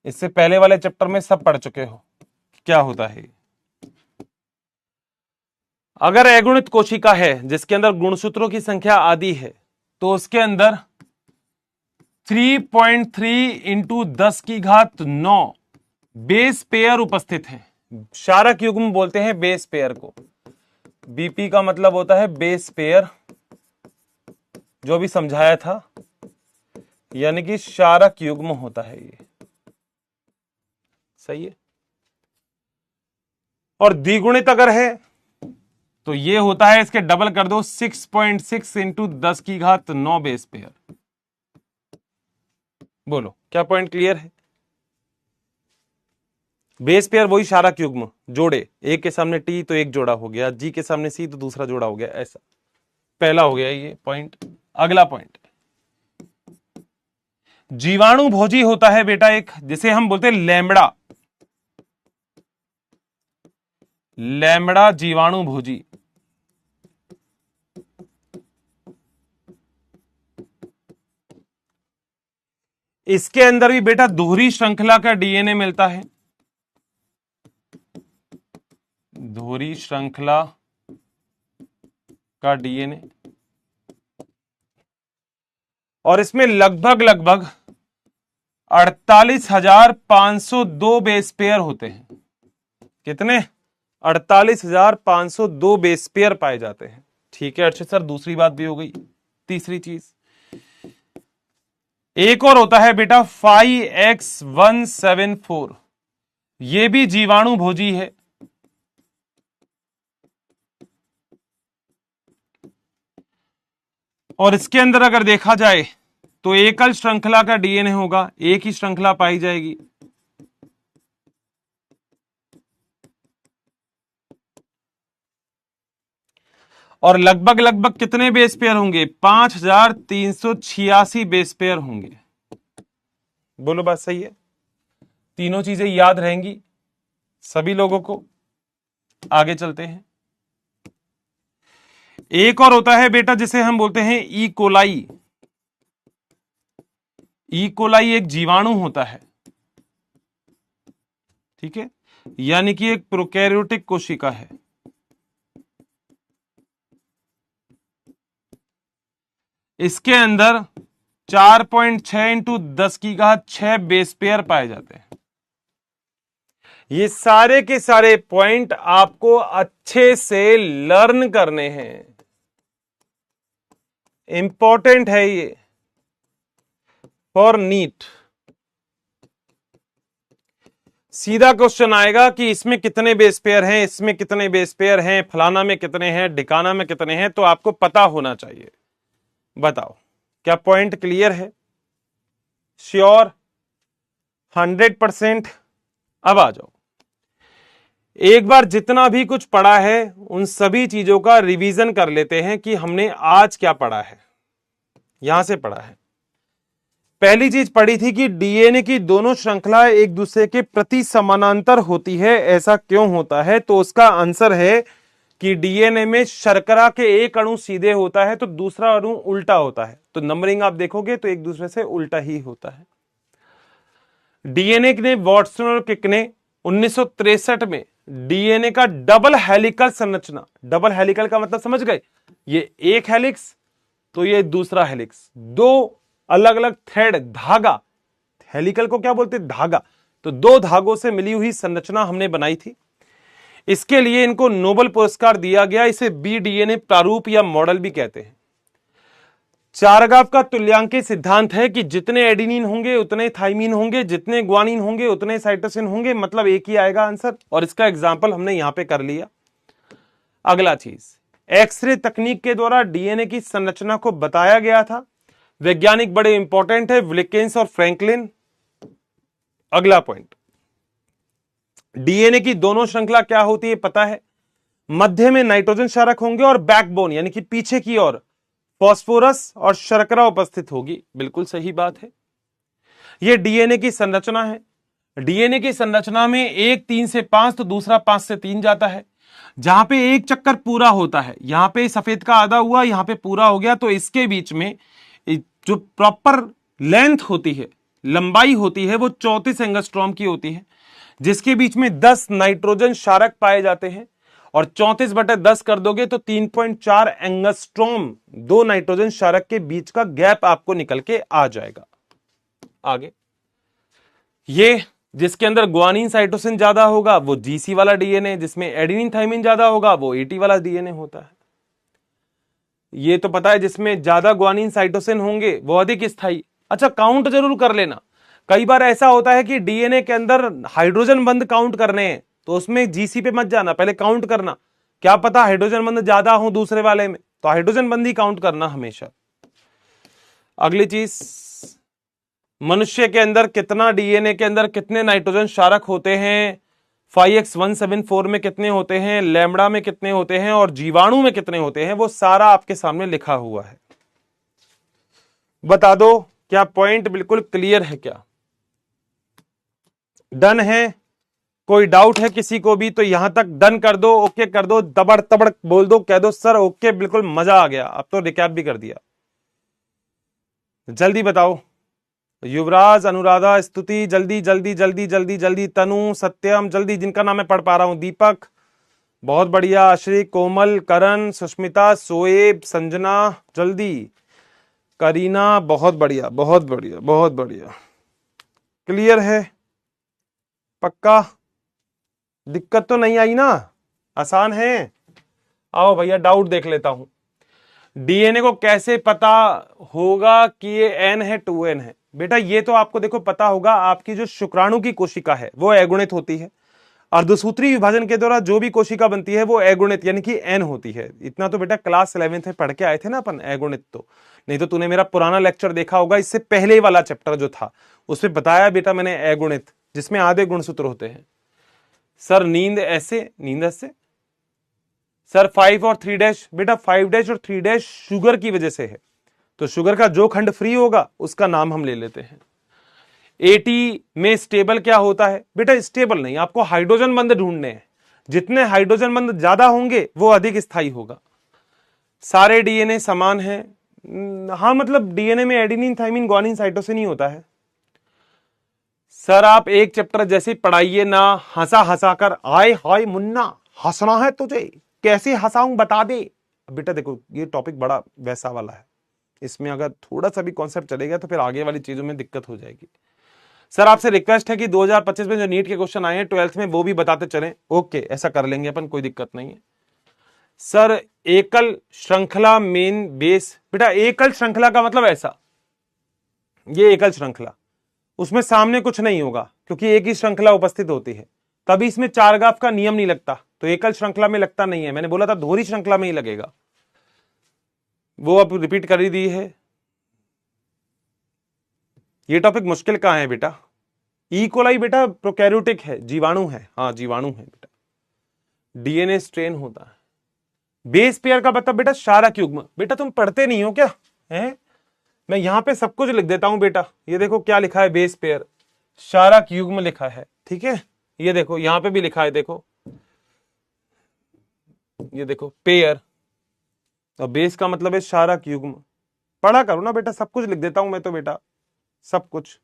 इससे पहले वाले चैप्टर में सब पढ़ चुके हो क्या होता है। अगर अगुणित कोशिका है जिसके अंदर गुणसूत्रों की संख्या आदि है तो उसके अंदर 3.3 इंटू 10⁻9 बेस पेयर उपस्थित है। क्षारक युग्म बोलते हैं बेस पेयर को। बीपी का मतलब होता है बेस पेयर, जो भी समझाया था, यानी कि क्षारक युग्म होता है ये। सही है। और द्विगुणित अगर है तो ये होता है, इसके डबल कर दो, 6.6 इंटू 10⁻9 बेस पेयर। बोलो क्या पॉइंट क्लियर है? बेस पेयर वही क्षारक युग्म, जोड़े, एक के सामने टी तो एक जोड़ा हो गया, जी के सामने सी तो दूसरा जोड़ा हो गया, ऐसा पहला हो गया ये पॉइंट। अगला पॉइंट, जीवाणु भोजी होता है बेटा एक, जिसे हम बोलते हैं लैम्बडा। लैम्बडा जीवाणु भोजी। इसके अंदर भी बेटा दोहरी श्रृंखला का डीएनए मिलता है। दोहरी श्रृंखला का डीएनए, और इसमें लगभग 48,502 बेस पेयर होते हैं। कितने? 48,502 बेस पेयर पाए जाते हैं। ठीक है अर्षित सर, दूसरी बात भी हो गई। तीसरी चीज एक और होता है बेटा 5X174, ये भी जीवाणु भोजी है। और इसके अंदर अगर देखा जाए तो एकल श्रृंखला का डीएनए होगा, एक ही श्रृंखला पाई जाएगी। और लगभग कितने बेस पेयर होंगे? 5,386 बेस पेयर होंगे। बोलो बात सही है? तीनों चीजें याद रहेंगी सभी लोगों को। आगे चलते हैं। एक और होता है बेटा जिसे हम बोलते हैं ई कोलाई। ई कोलाई एक जीवाणु होता है, ठीक है, यानी कि एक प्रोकैरियोटिक कोशिका है। इसके अंदर 4.6 इंटू 10⁻6 बेस पेयर पाए जाते हैं। ये सारे के सारे पॉइंट आपको अच्छे से लर्न करने हैं, इंपॉर्टेंट है ये फॉर नीट। सीधा क्वेश्चन आएगा कि इसमें कितने बेस पेयर हैं, इसमें कितने बेस पेयर हैं, फलाना में कितने हैं, ढिकाना में कितने हैं, तो आपको पता होना चाहिए। बताओ क्या पॉइंट क्लियर है? श्योर? 100%? अब आ जाओ, एक बार जितना भी कुछ पढ़ा है उन सभी चीजों का रिवीजन कर लेते हैं कि हमने आज क्या पढ़ा है। यहां से पढ़ा है, पहली चीज पढ़ी थी कि डीएनए की दोनों श्रृंखलाएं एक दूसरे के प्रति समानांतर होती है। ऐसा क्यों होता है? तो उसका आंसर है कि डीएनए में शर्करा के एक अणु सीधे होता है तो दूसरा अणु उल्टा होता है, तो नंबरिंग आप देखोगे तो एक दूसरे से उल्टा ही होता है। डीएनए ने वाटसन और क्रिक ने 1963 में डीएनए का डबल हेलिकल संरचना, डबल हेलिकल का मतलब समझ गए, ये एक हेलिक्स तो ये दूसरा हेलिक्स, दो अलग अलग थ्रेड, धागा, हेलिकल को क्या बोलते हैं? धागा। तो दो धागों से मिली हुई संरचना हमने बनाई थी। इसके लिए इनको नोबेल पुरस्कार दिया गया। इसे बी डीएनए प्रारूप या मॉडल भी कहते हैं। चारगाव का तुल्यांक सिद्धांत है कि जितने एडिनिन होंगे उतने थाइमिन होंगे, जितने ग्वानिन होंगे उतने साइटोसिन होंगे, मतलब एक ही आएगा आंसर। और इसका एग्जाम्पल हमने यहां पे कर लिया। अगला चीज, एक्सरे तकनीक के द्वारा डीएनए की संरचना को बताया गया था। वैज्ञानिक बड़े इंपॉर्टेंट है, विल्किंस और फ्रैंकलिन। अगला पॉइंट, डीएनए की दोनों श्रृंखला क्या होती है पता है? मध्य में नाइट्रोजन क्षारक होंगे और बैकबोन यानी कि पीछे की ओर फास्फोरस और शर्करा उपस्थित होगी। बिल्कुल सही बात है। यह डीएनए की संरचना है। डीएनए की संरचना में एक 3 से 5 तो दूसरा 5 से 3 जाता है। जहां पे एक चक्कर पूरा होता है, यहां पे सफेद का आधा हुआ, यहां पे पूरा हो गया, तो इसके बीच में जो प्रॉपर लेंथ होती है, लंबाई होती है, वो 34 एंगस्ट्रॉम की होती है, जिसके बीच में 10 नाइट्रोजन क्षारक पाए जाते हैं। और 34/10 कर दोगे तो 3.4 एंगस्ट्रॉम दो नाइट्रोजन क्षारक के बीच का गैप आपको निकल के आ जाएगा। आगे, ये जिसके अंदर ग्वानिन साइटोसिन ज्यादा होगा वो जीसी वाला डीएनए, जिसमें एडेनिन थाइमिन ज्यादा होगा वो एटी वाला डीएनए होता है। ये तो पता है, जिसमें ज्यादा ग्वानिन साइटोसिन होंगे वो अधिक स्थायी। अच्छा, काउंट जरूर कर लेना। कई बार ऐसा होता है कि डीएनए के अंदर हाइड्रोजन बंध काउंट करने हैं, तो उसमें जीसी पे मत जाना, पहले काउंट करना। क्या पता हाइड्रोजन बंध ज्यादा हो दूसरे वाले में, तो हाइड्रोजन बंध ही काउंट करना हमेशा। अगली चीज, मनुष्य के अंदर कितना, डीएनए के अंदर कितने नाइट्रोजन क्षारक होते हैं? 5x174 में कितने होते हैं, लैम्बडा में कितने होते हैं, और जीवाणु में कितने होते हैं, वो सारा आपके सामने लिखा हुआ है। बता दो, क्या पॉइंट बिल्कुल क्लियर है? क्या डन है? कोई डाउट है किसी को भी तो यहां तक डन कर दो, ओके कर दो, दबड़ तबड़ बोल दो, कह दो सर ओके, बिल्कुल मजा आ गया। अब तो रिकैप भी कर दिया, जल्दी बताओ। युवराज, अनुराधा, स्तुति, जल्दी जल्दी जल्दी जल्दी जल्दी, तनु, सत्यम, जल्दी, जिनका नाम मैं पढ़ पा रहा हूं, दीपक, बहुत बढ़िया, श्री, कोमल, करण, सुष्मिता, सोएब, संजना, जल्दी, करीना, बहुत बढ़िया बहुत बढ़िया बहुत बढ़िया। क्लियर है? पक्का? दिक्कत तो नहीं आई ना? आसान है? आओ भैया डाउट देख लेता हूं। डीएनए को कैसे पता होगा कि ये एन है 2n है? बेटा ये तो आपको देखो पता होगा, आपकी जो शुक्राणु की कोशिका है वो अगुणित होती है। अर्धसूत्री विभाजन के द्वारा जो भी कोशिका बनती है वो अगुणित यानी कि एन होती है। इतना तो बेटा क्लास 11th में पढ़ के आए थे ना अपन, अगुणित। तो नहीं तो तूने मेरा पुराना लेक्चर देखा होगा, इससे पहले वाला चैप्टर जो था उसमें बताया बेटा मैंने अगुणित, जिसमें आधे गुणसूत्र होते हैं। सर नींद ऐसे, नींद ऐसे। सर 5 और 3 बेटा 5 और 3 शुगर की वजह से है, तो शुगर का जो खंड फ्री होगा उसका नाम हम ले लेते हैं। 80 में स्टेबल क्या होता है? बेटा स्टेबल नहीं, आपको हाइड्रोजन बंध ढूंढने हैं। जितने हाइड्रोजन बंध ज्यादा होंगे वो अधिक स्थायी होगा। सारे डीएनए समान हैं? हाँ, मतलब डीएनए में एडेनिन थाइमिन ग्वानिन साइटोसिन ही होता है। सर आप एक चैप्टर जैसे पढ़ाइए ना, हंसा हंसा कर, आए हाय मुन्ना हंसना है तुझे, कैसे हंसाऊं बता दे। बेटा देखो ये टॉपिक बड़ा वैसा वाला है, इसमें अगर थोड़ा सा भी कॉन्सेप्ट चलेगा तो फिर आगे वाली चीजों में दिक्कत हो जाएगी। सर आपसे रिक्वेस्ट है कि 2025 में जो नीट के क्वेश्चन आए हैं 12th में वो भी बताते चलें। ओके, ऐसा कर लेंगे अपन, कोई दिक्कत नहीं है। सर एकल श्रृंखला मेन बेस, बेटा एकल श्रृंखला का मतलब ऐसा, ये एकल श्रृंखला, उसमें सामने कुछ नहीं होगा क्योंकि एक ही श्रृंखला उपस्थित होती है, तभी इसमें चार गाफ का नियम नहीं लगता, तो एकल श्रृंखला में लगता नहीं है। मैंने बोला था दोहरी श्रृंखला में ही लगेगा, वो अब रिपीट कर ही दी है। ये टॉपिक मुश्किल कहां है बेटा? ई कोलाई बेटा प्रोकैरियोटिक है, जीवाणु है, हाँ जीवाणु है बेटा। डीएनए स्ट्रेन होता है। बेस पेयर का मतलब बेटा क्षारक युग्म। बेटा तुम पढ़ते नहीं हो क्या है? मैं यहां पे सब कुछ लिख देता हूं बेटा। ये देखो क्या लिखा है, बेस पेयर, क्षारक युग्म लिखा है, ठीक है। ये देखो यहां पे भी लिखा है, देखो ये देखो पेयर, और बेस का मतलब है क्षारक युग्म। पढ़ा करो ना बेटा, सब कुछ लिख देता हूं मैं तो बेटा, सब कुछ,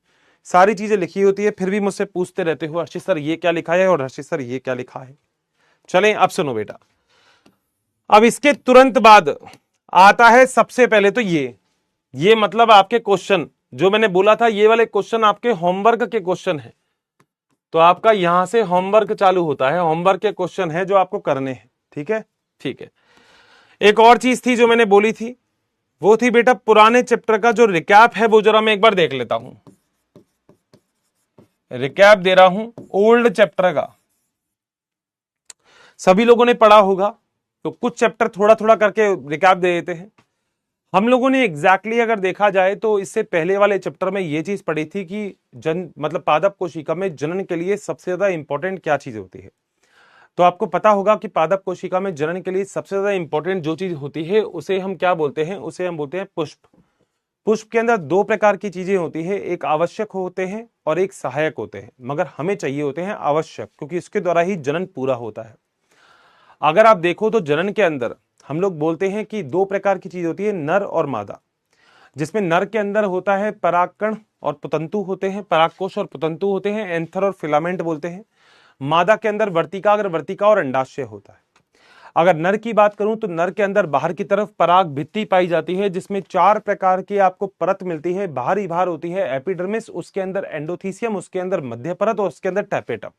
सारी चीजें लिखी होती है, फिर भी मुझसे पूछते रहते हो हर्षित सर ये क्या लिखा है और हर्षित सर ये क्या लिखा है। चलें अब सुनो बेटा, अब इसके तुरंत बाद आता है सबसे पहले तो ये मतलब आपके क्वेश्चन जो मैंने बोला था, ये वाले क्वेश्चन आपके होमवर्क के क्वेश्चन है, तो आपका यहां से होमवर्क चालू होता है, होमवर्क के क्वेश्चन है जो आपको करने हैं, ठीक है ठीक है। एक और चीज थी जो मैंने बोली थी, वो थी बेटा पुराने चैप्टर का जो रिकैप है वो जरा मैं एक बार देख लेता हूं। रिकैप दे रहा हूं ओल्ड चैप्टर का, सभी लोगों ने पढ़ा होगा, तो कुछ चैप्टर थोड़ा थोड़ा करके रिकैप दे देते हैं। हम लोगों ने एग्जैक्टली अगर देखा जाए तो इससे पहले वाले चैप्टर में ये चीज पढ़ी थी कि मतलब पादप कोशिका में जनन के लिए सबसे ज्यादा इंपॉर्टेंट क्या चीज होती है। तो आपको पता होगा कि पादप कोशिका में जनन के लिए सबसे ज्यादा इंपॉर्टेंट जो चीज होती है उसे हम क्या बोलते हैं, उसे हम बोलते हैं पुष्प। पुष्प के अंदर दो प्रकार की चीजें होती है, एक आवश्यक होते हैं और एक सहायक होते हैं, मगर हमें चाहिए होते हैं आवश्यक, क्योंकि इसके द्वारा ही जनन पूरा होता है। अगर आप देखो तो जनन के अंदर हम लोग बोलते हैं कि दो प्रकार की चीज होती है, नर और मादा, जिसमें नर के अंदर होता है परागकण और पुतंतु होते हैं, परागकोश और पुतंतु होते हैं, एंथर और फिलामेंट बोलते हैं। मादा के अंदर वर्तिकाग्र, वर्तिका और अंडाशय होता है। अगर नर की बात करूं तो नर के अंदर बाहर की तरफ पराग भित्ति पाई जाती है, जिसमें चार प्रकार की आपको परत मिलती है। बाहरी भार होती है एपिडर्मिस, उसके अंदर एंडोथीसियम, उसके अंदर मध्य परत और उसके अंदर टैपेटम।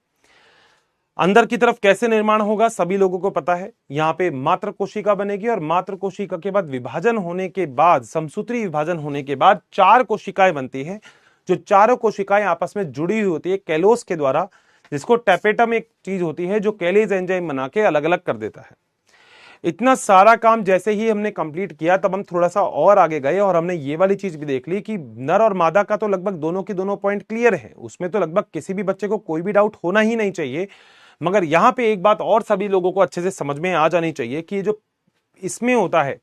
अंदर की तरफ कैसे निर्माण होगा सभी लोगों को पता है। यहाँ पे मात्र कोशिका बनेगी और मात्र कोशिका के बाद विभाजन होने के बाद, समसूत्री विभाजन होने के बाद चार कोशिकाएं बनती है, जो चारों कोशिकाएं आपस में जुड़ी हुई होती है कैलोस के द्वारा, जिसको टैपेटम एक चीज होती है जो कैलेज एंजाइम बना के अलग अलग कर देता है। इतना सारा काम जैसे ही हमने कंप्लीट किया तब हम थोड़ा सा और आगे गए और हमने ये वाली चीज भी देख ली कि नर और मादा का तो लगभग दोनों की दोनों पॉइंट क्लियर है, उसमें तो लगभग किसी भी बच्चे को कोई भी डाउट होना ही नहीं चाहिए। मगर यहां पे एक बात और सभी लोगों को अच्छे से समझ में आ जानी चाहिए कि जो इसमें होता है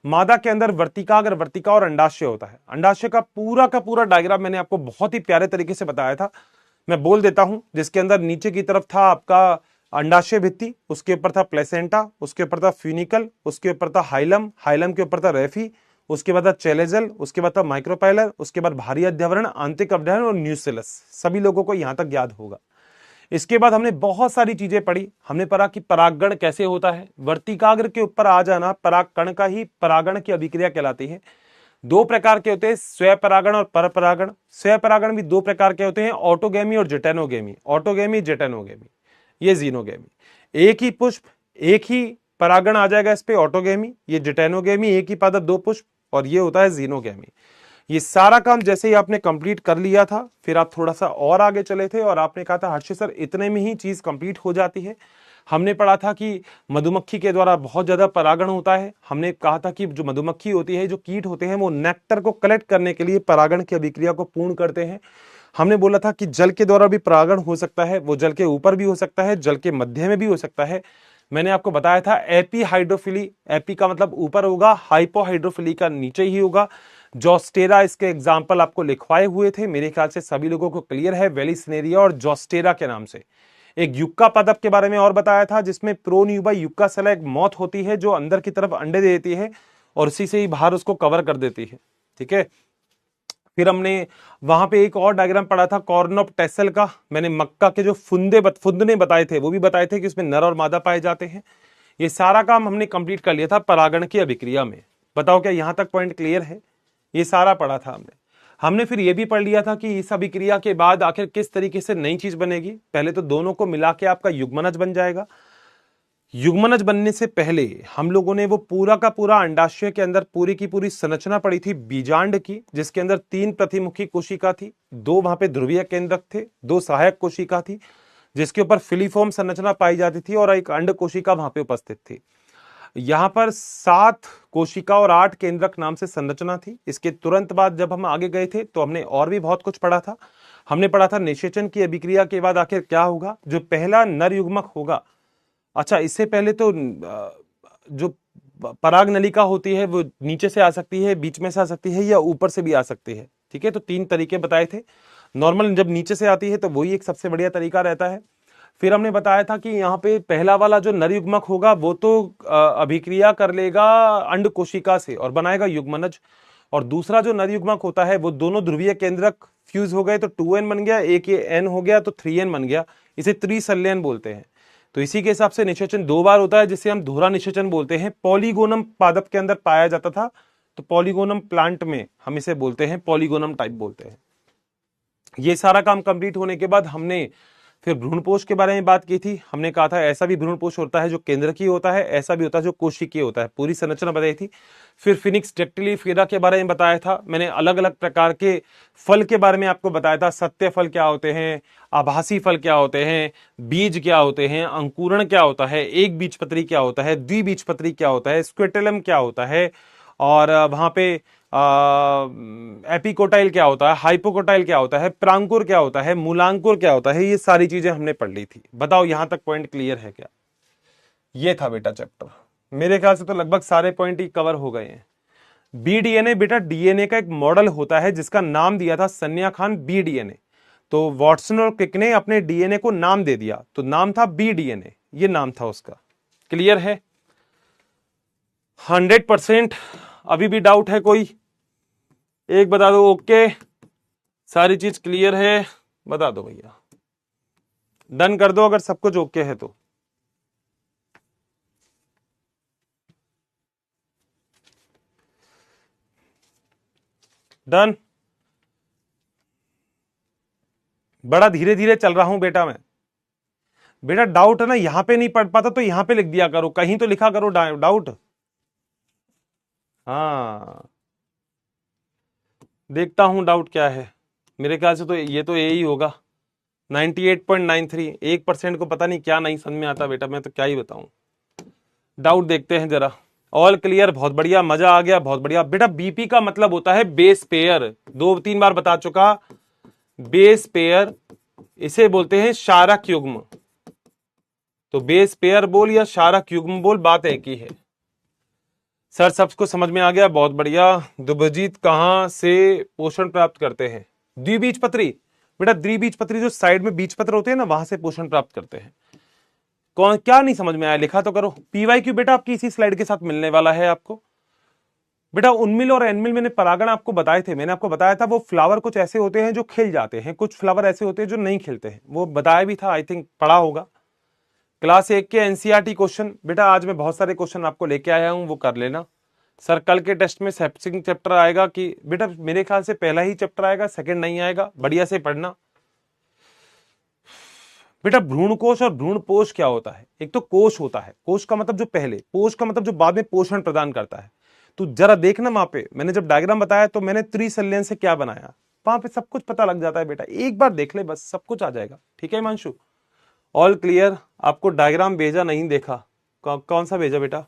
मादा के अंदर वर्तिकाग्र, वर्तिका और अंडाशय होता है। अंडाशय का पूरा डायग्राम मैंने आपको बहुत ही प्यारे तरीके से बताया था, मैं बोल देता हूं। जिसके अंदर नीचे की तरफ था आपका अंडाशय भित्ति, उसके ऊपर था प्लेसेंटा, उसके ऊपर था फ्यूनिकल, उसके ऊपर था हाइलम, हाइलम के ऊपर था रेफी, उसके बाद था चेलेजल, उसके बाद था माइक्रोपाइलर, उसके बाद भारी अध्यवरण, आंतरिक अवधारण और न्यूसिलस। सभी लोगों को यहां तक याद होगा। इसके बाद हमने बहुत सारी चीजें पढ़ी। हमने पढ़ा कि परागण कैसे होता है। वर्तिकाग्र के ऊपर आ जाना परागकण का ही परागण की अभिक्रिया कहलाती है। दो प्रकार के होते हैं, स्वपरागण और परपरागण। स्वपरागण भी दो प्रकार के होते हैं, ऑटोगेमी और जेटेनोगेमी। ऑटोगेमी, जेटेनोगेमी, ये जीनोगेमी। एक ही पुष्प एक ही परागण आ जाएगा इस पे, ऑटोगेमी। ये जेटेनोगेमी, एक ही पादप दो पुष्प, और ये होता है जीनोगेमी। ये सारा काम जैसे ही आपने कंप्लीट कर लिया था, फिर आप थोड़ा सा और आगे चले थे और आपने कहा था हर्षित सर इतने में ही चीज कंप्लीट हो जाती है। हमने पढ़ा था कि मधुमक्खी के द्वारा बहुत ज्यादा परागण होता है। हमने कहा था कि जो मधुमक्खी होती है, जो कीट होते हैं, वो नेक्टर को कलेक्ट करने के लिए परागण की अभिक्रिया को पूर्ण करते हैं। हमने बोला था कि जल के द्वारा भी परागण हो सकता है, वो जल के ऊपर भी हो सकता है, जल के मध्य में भी हो सकता है। मैंने आपको बताया था एपी हाइड्रोफिली, एपी का मतलब ऊपर होगा, हाइपो हाइड्रोफिली का नीचे ही होगा। जोस्टेरा इसके एग्जाम्पल आपको लिखवाए हुए थे, मेरे ख्याल से सभी लोगों को क्लियर है, वेलिसनेरिया और जोस्टेरा के नाम से। एक युक्का पादप के बारे में और बताया था, जिसमें प्रोन्यूबा युक्का सेला एक मौत होती है जो अंदर की तरफ अंडे दे देती है और उसी से ही बाहर उसको कवर कर देती है। ठीक है, फिर हमने वहां पे एक और डायग्राम पढ़ा था कॉर्न ऑफ टेसल का। मैंने मक्का के जो फुंदने बताए थे वो भी बताए थे कि उसमें नर और मादा पाए जाते हैं। ये सारा काम हमने कंप्लीट कर लिया था परागण की अभिक्रिया में। बताओ क्या यहां तक पॉइंट क्लियर है? ये सारा पढ़ा था हमने फिर ये भी पढ़ लिया था कि इस अभिक्रिया के बाद आखिर किस तरीके से नई चीज बनेगी। पहले तो दोनों को मिला के आपका युग्मनज बन जाएगा। युग्मनज बनने से पहले हम लोगों ने वो पूरा का पूरा अंडाशय के अंदर पूरी की पूरी संरचना पड़ी थी बीजांड की, जिसके अंदर 3 प्रतिमुखी कोशिका थी, 2 वहां पे ध्रुवीय केंद्रक थे, 2 सहायक कोशिका थी, जिसके ऊपर फिलीफॉर्म संरचना पाई जाती थी, और एक अंड कोशिका वहां पे उपस्थित थी। यहां पर 7 कोशिका और 8 केंद्रक नाम से संरचना थी। इसके तुरंत बाद जब हम आगे गए थे तो हमने और भी बहुत कुछ पढ़ा था। हमने पढ़ा था निषेचन की अभिक्रिया के बाद आखिर क्या होगा, जो पहला नर युग्मक होगा। अच्छा, इससे पहले तो जो पराग नलिका होती है वो नीचे से आ सकती है, बीच में से आ सकती है, या ऊपर से भी आ सकती है। ठीक है, तो 3 तरीके बताए थे। नॉर्मल जब नीचे से आती है तो वही एक सबसे बढ़िया तरीका रहता है। फिर हमने बताया था कि यहाँ पे पहला वाला जो नर युग्मक होगा वो तो अभिक्रिया कर लेगा अंड कोशिका से और बनाएगा युग्मनज, और दूसरा जो नर युग्मक होता है वो दोनों ध्रुवीय केंद्रक फ्यूज हो गए तो 2n बन गया, एक ये n हो गया तो 3n बन गया। इसे त्रिसल्यन बोलते हैं। तो इसी के हिसाब से निषेचन 2 बार होता है, जिसे हम दोहरा निषेचन बोलते हैं। पॉलीगोनम पादप के अंदर पाया जाता था, तो पॉलीगोनम प्लांट में हम इसे बोलते हैं पॉलीगोनम टाइप बोलते हैं। ये सारा काम कंप्लीट होने के बाद हमने फिर भ्रूणपोष के बारे में बात की थी, हमने कहा था ऐसा भी भ्रूणपोष होता है जो केंद्रकीय होता है, ऐसा भी होता है जो कोशिकीय होता है, पूरी संरचना बताई थी। फिर फिनिक्स डेक्टिलीफेरा के बारे में बताया था मैंने, अलग अलग प्रकार के फल के बारे में आपको बताया था, सत्य फल क्या होते हैं, आभासी फल क्या होते हैं, बीज क्या होते हैं, अंकुरण क्या होता है, एक बीजपत्री क्या होता है, द्विबीजपत्री क्या होता है, स्क्विटेलम क्या होता है, और वहां पे एपिकोटाइल क्या होता है, हाइपोकोटाइल क्या होता है, प्रांकुर क्या होता है, मूलांकुर क्या होता है, ये सारी चीजें हमने पढ़ ली थी। बताओ यहां तक पॉइंट क्लियर है क्या? ये था बेटा चैप्टर, मेरे ख्याल से तो लगभग सारे पॉइंट ही कवर हो गए हैं। बी डीएनए बेटा डीएनए का एक मॉडल होता है जिसका नाम दिया था सन्या खान बी डीएनए। तो वॉटसन और क्रिक ने अपने डीएनए को नाम दे दिया, तो नाम था बी डीएनए, ये नाम था उसका। क्लियर है? 100%। अभी भी डाउट है कोई? एक बता दो ओके, सारी चीज क्लियर है, बता दो भैया, डन कर दो अगर सब कुछ ओके है तो। डन। बड़ा धीरे धीरे चल रहा हूं बेटा मैं। बेटा डाउट है ना, यहां पे नहीं पढ़ पाता तो यहां पे लिख दिया करो, कहीं तो लिखा करो डाउट। हाँ देखता हूं डाउट क्या है, मेरे ख्याल से तो यही होगा। 98.93, 1% को पता नहीं क्या नहीं समझ में आता बेटा, मैं तो क्या ही बताऊं। डाउट देखते हैं जरा। ऑल क्लियर, बहुत बढ़िया, मजा आ गया, बहुत बढ़िया बेटा। बीपी का मतलब होता है बेस पेयर, 2-3 बार बता चुका, बेस पेयर इसे बोलते हैं क्षारक युग्म। तो बेस पेयर बोल या क्षारक युग्म बोल, बात एक ही है। सर सबको समझ में आ गया, बहुत बढ़िया। दुभजीत कहां से पोषण प्राप्त करते हैं? द्विबीजपत्री बेटा, द्विबीजपत्री जो साइड में बीजपत्र होते हैं ना, वहां से पोषण प्राप्त करते हैं। कौन क्या नहीं समझ में आया, लिखा तो करो। पीवाईक्यू बेटा आपकी इसी स्लाइड के साथ मिलने वाला है आपको। बेटा उनमिल और एनमिल मैंने परागण आपको बताए थे, मैंने आपको बताया था वो फ्लावर कुछ ऐसे होते हैं जो खिल जाते हैं, कुछ फ्लावर ऐसे होते हैं जो नहीं खिलते हैं, वो बताया भी था, आई थिंक पढ़ा होगा। क्लास 1 के एनसीईआरटी क्वेश्चन बेटा आज मैं बहुत सारे क्वेश्चन आपको लेके आया हूं, वो कर लेना। सर कल के टेस्ट में सेप्सिंग चैप्टर आएगा कि बेटा मेरे ख्याल से पहला ही चैप्टर आएगा, सेकंड नहीं आएगा, बढ़िया से पढ़ना। बेटा भ्रूणकोश और भ्रूणपोष क्या होता है? एक तो कोश होता है, कोश का मतलब जो पहले, पोष का मतलब जो बाद में पोषण प्रदान करता है। तो जरा देखना वहां पे मैंने जब डायग्राम बताया तो मैंने त्रिसल्यन से क्या बनाया, वहां पे सब कुछ पता लग जाता है बेटा, एक बार देख ले बस सब कुछ आ जाएगा। ठीक है हिमांशु? All clear? आपको डायग्राम भेजा नहीं देखा, कौन सा भेजा बेटा?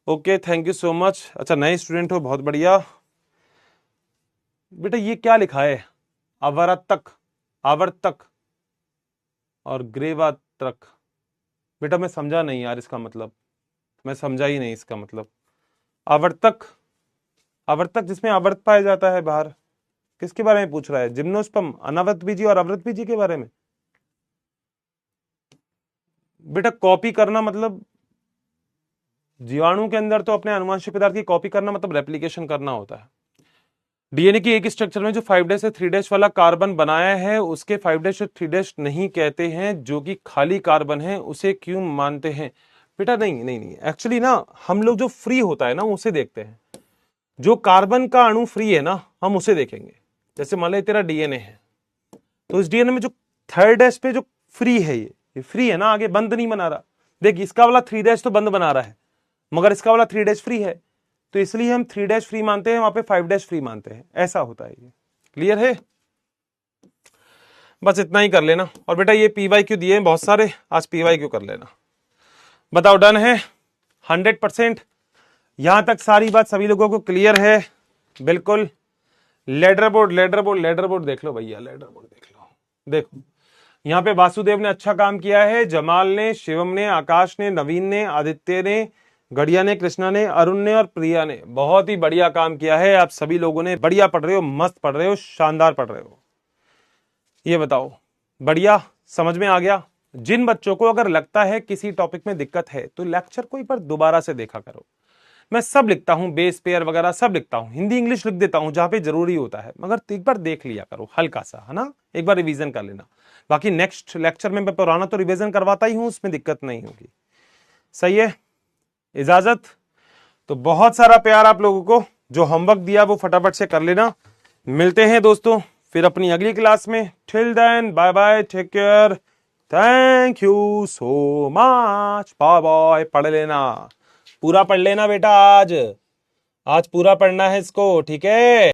Okay thank you so much. अच्छा नए स्टूडेंट हो, बहुत बढ़िया। बेटा ये क्या लिखा है? आवर्तक, आवर्तक और ग्रेवात्रक। बेटा मैं समझा नहीं यार इसका मतलब, मैं समझा ही नहीं इसका मतलब। आवर्तक, आवर्तक जिसमें आवर्त पाया जाता है बाहर, किसके बारे में पूछ रहा है? जिम्नोस्पर्म, अनावृत बीजी और अवृत बीजी के बारे में। बेटा कॉपी करना मतलब जीवाणु के अंदर तो अपने आनुवंशिक पदार्थ की कॉपी करना मतलब रेप्लिकेशन करना होता है। डीएनए की एक स्ट्रक्चर में जो 5' से 3' वाला कार्बन बनाया है उसके 5' से 3' नहीं कहते हैं, जो कि खाली कार्बन है उसे क्यों मानते हैं? बेटा नहीं नहीं नहीं, एक्चुअली ना हम लोग जो फ्री होता है ना उसे देखते हैं, जो कार्बन का अणु फ्री है ना हम उसे देखेंगे। जैसे मान लो तेरा डीएनए है, तो इस डीएनए में जो 3' पे जो फ्री है, ये फ्री है ना, आगे बंद नहीं बना रहा। देख इसका वाला 3' तो बंद बना रहा है, मगर इसका वाला 3' फ्री है, तो इसलिए हम 3' फ्री मानते हैं, वहां पे 5' फ्री मानते हैं, ऐसा होता है ये। क्लियर है? बस इतना ही कर लेना। और बेटा ये पीवाईक्यू दिए हैं बहुत सारे, आज पीवाईक्यू कर लेना। बताओ डन है? 100%? यहां तक सारी बात सभी लोगों को क्लियर है? बिल्कुल। Ladder board, ladder board, ladder board देख लो भैया, लेडर बोर्ड देख लो। देखो यहां पे वासुदेव ने अच्छा काम किया है, जमाल ने, शिवम ने, आकाश ने, नवीन ने, आदित्य ने, गढ़िया ने, कृष्णा ने, अरुण ने और प्रिया ने बहुत ही बढ़िया काम किया है। आप सभी लोगों ने बढ़िया पढ़ रहे हो, मस्त पढ़ रहे हो, शानदार पढ़ रहे हो। ये बताओ बढ़िया समझ में आ गया? जिन बच्चों को अगर लगता है किसी टॉपिक में दिक्कत है तो लेक्चर को एक बार दोबारा से देखा करो। मैं सब लिखता हूं, बेस पेयर वगैरह सब लिखता हूं, हिंदी इंग्लिश लिख देता हूं जहां पे जरूरी होता है, मगर एक बार देख लिया करो हल्का सा, है ना, एक बार रिवीजन कर लेना। बाकी नेक्स्ट लेक्चर में मैं पुराना तो रिवीजन करवाता ही हूं, उसमें दिक्कत नहीं होगी। सही है? इजाजत? तो बहुत सारा प्यार आप लोगों को, जो होमवर्क दिया वो फटाफट से कर लेना। मिलते हैं दोस्तों फिर अपनी अगली क्लास में। Till then bye bye, take care, thank you so much, bye bye. पढ़ लेना, पूरा पढ़ लेना बेटा, आज आज पूरा पढ़ना है इसको, ठीक है।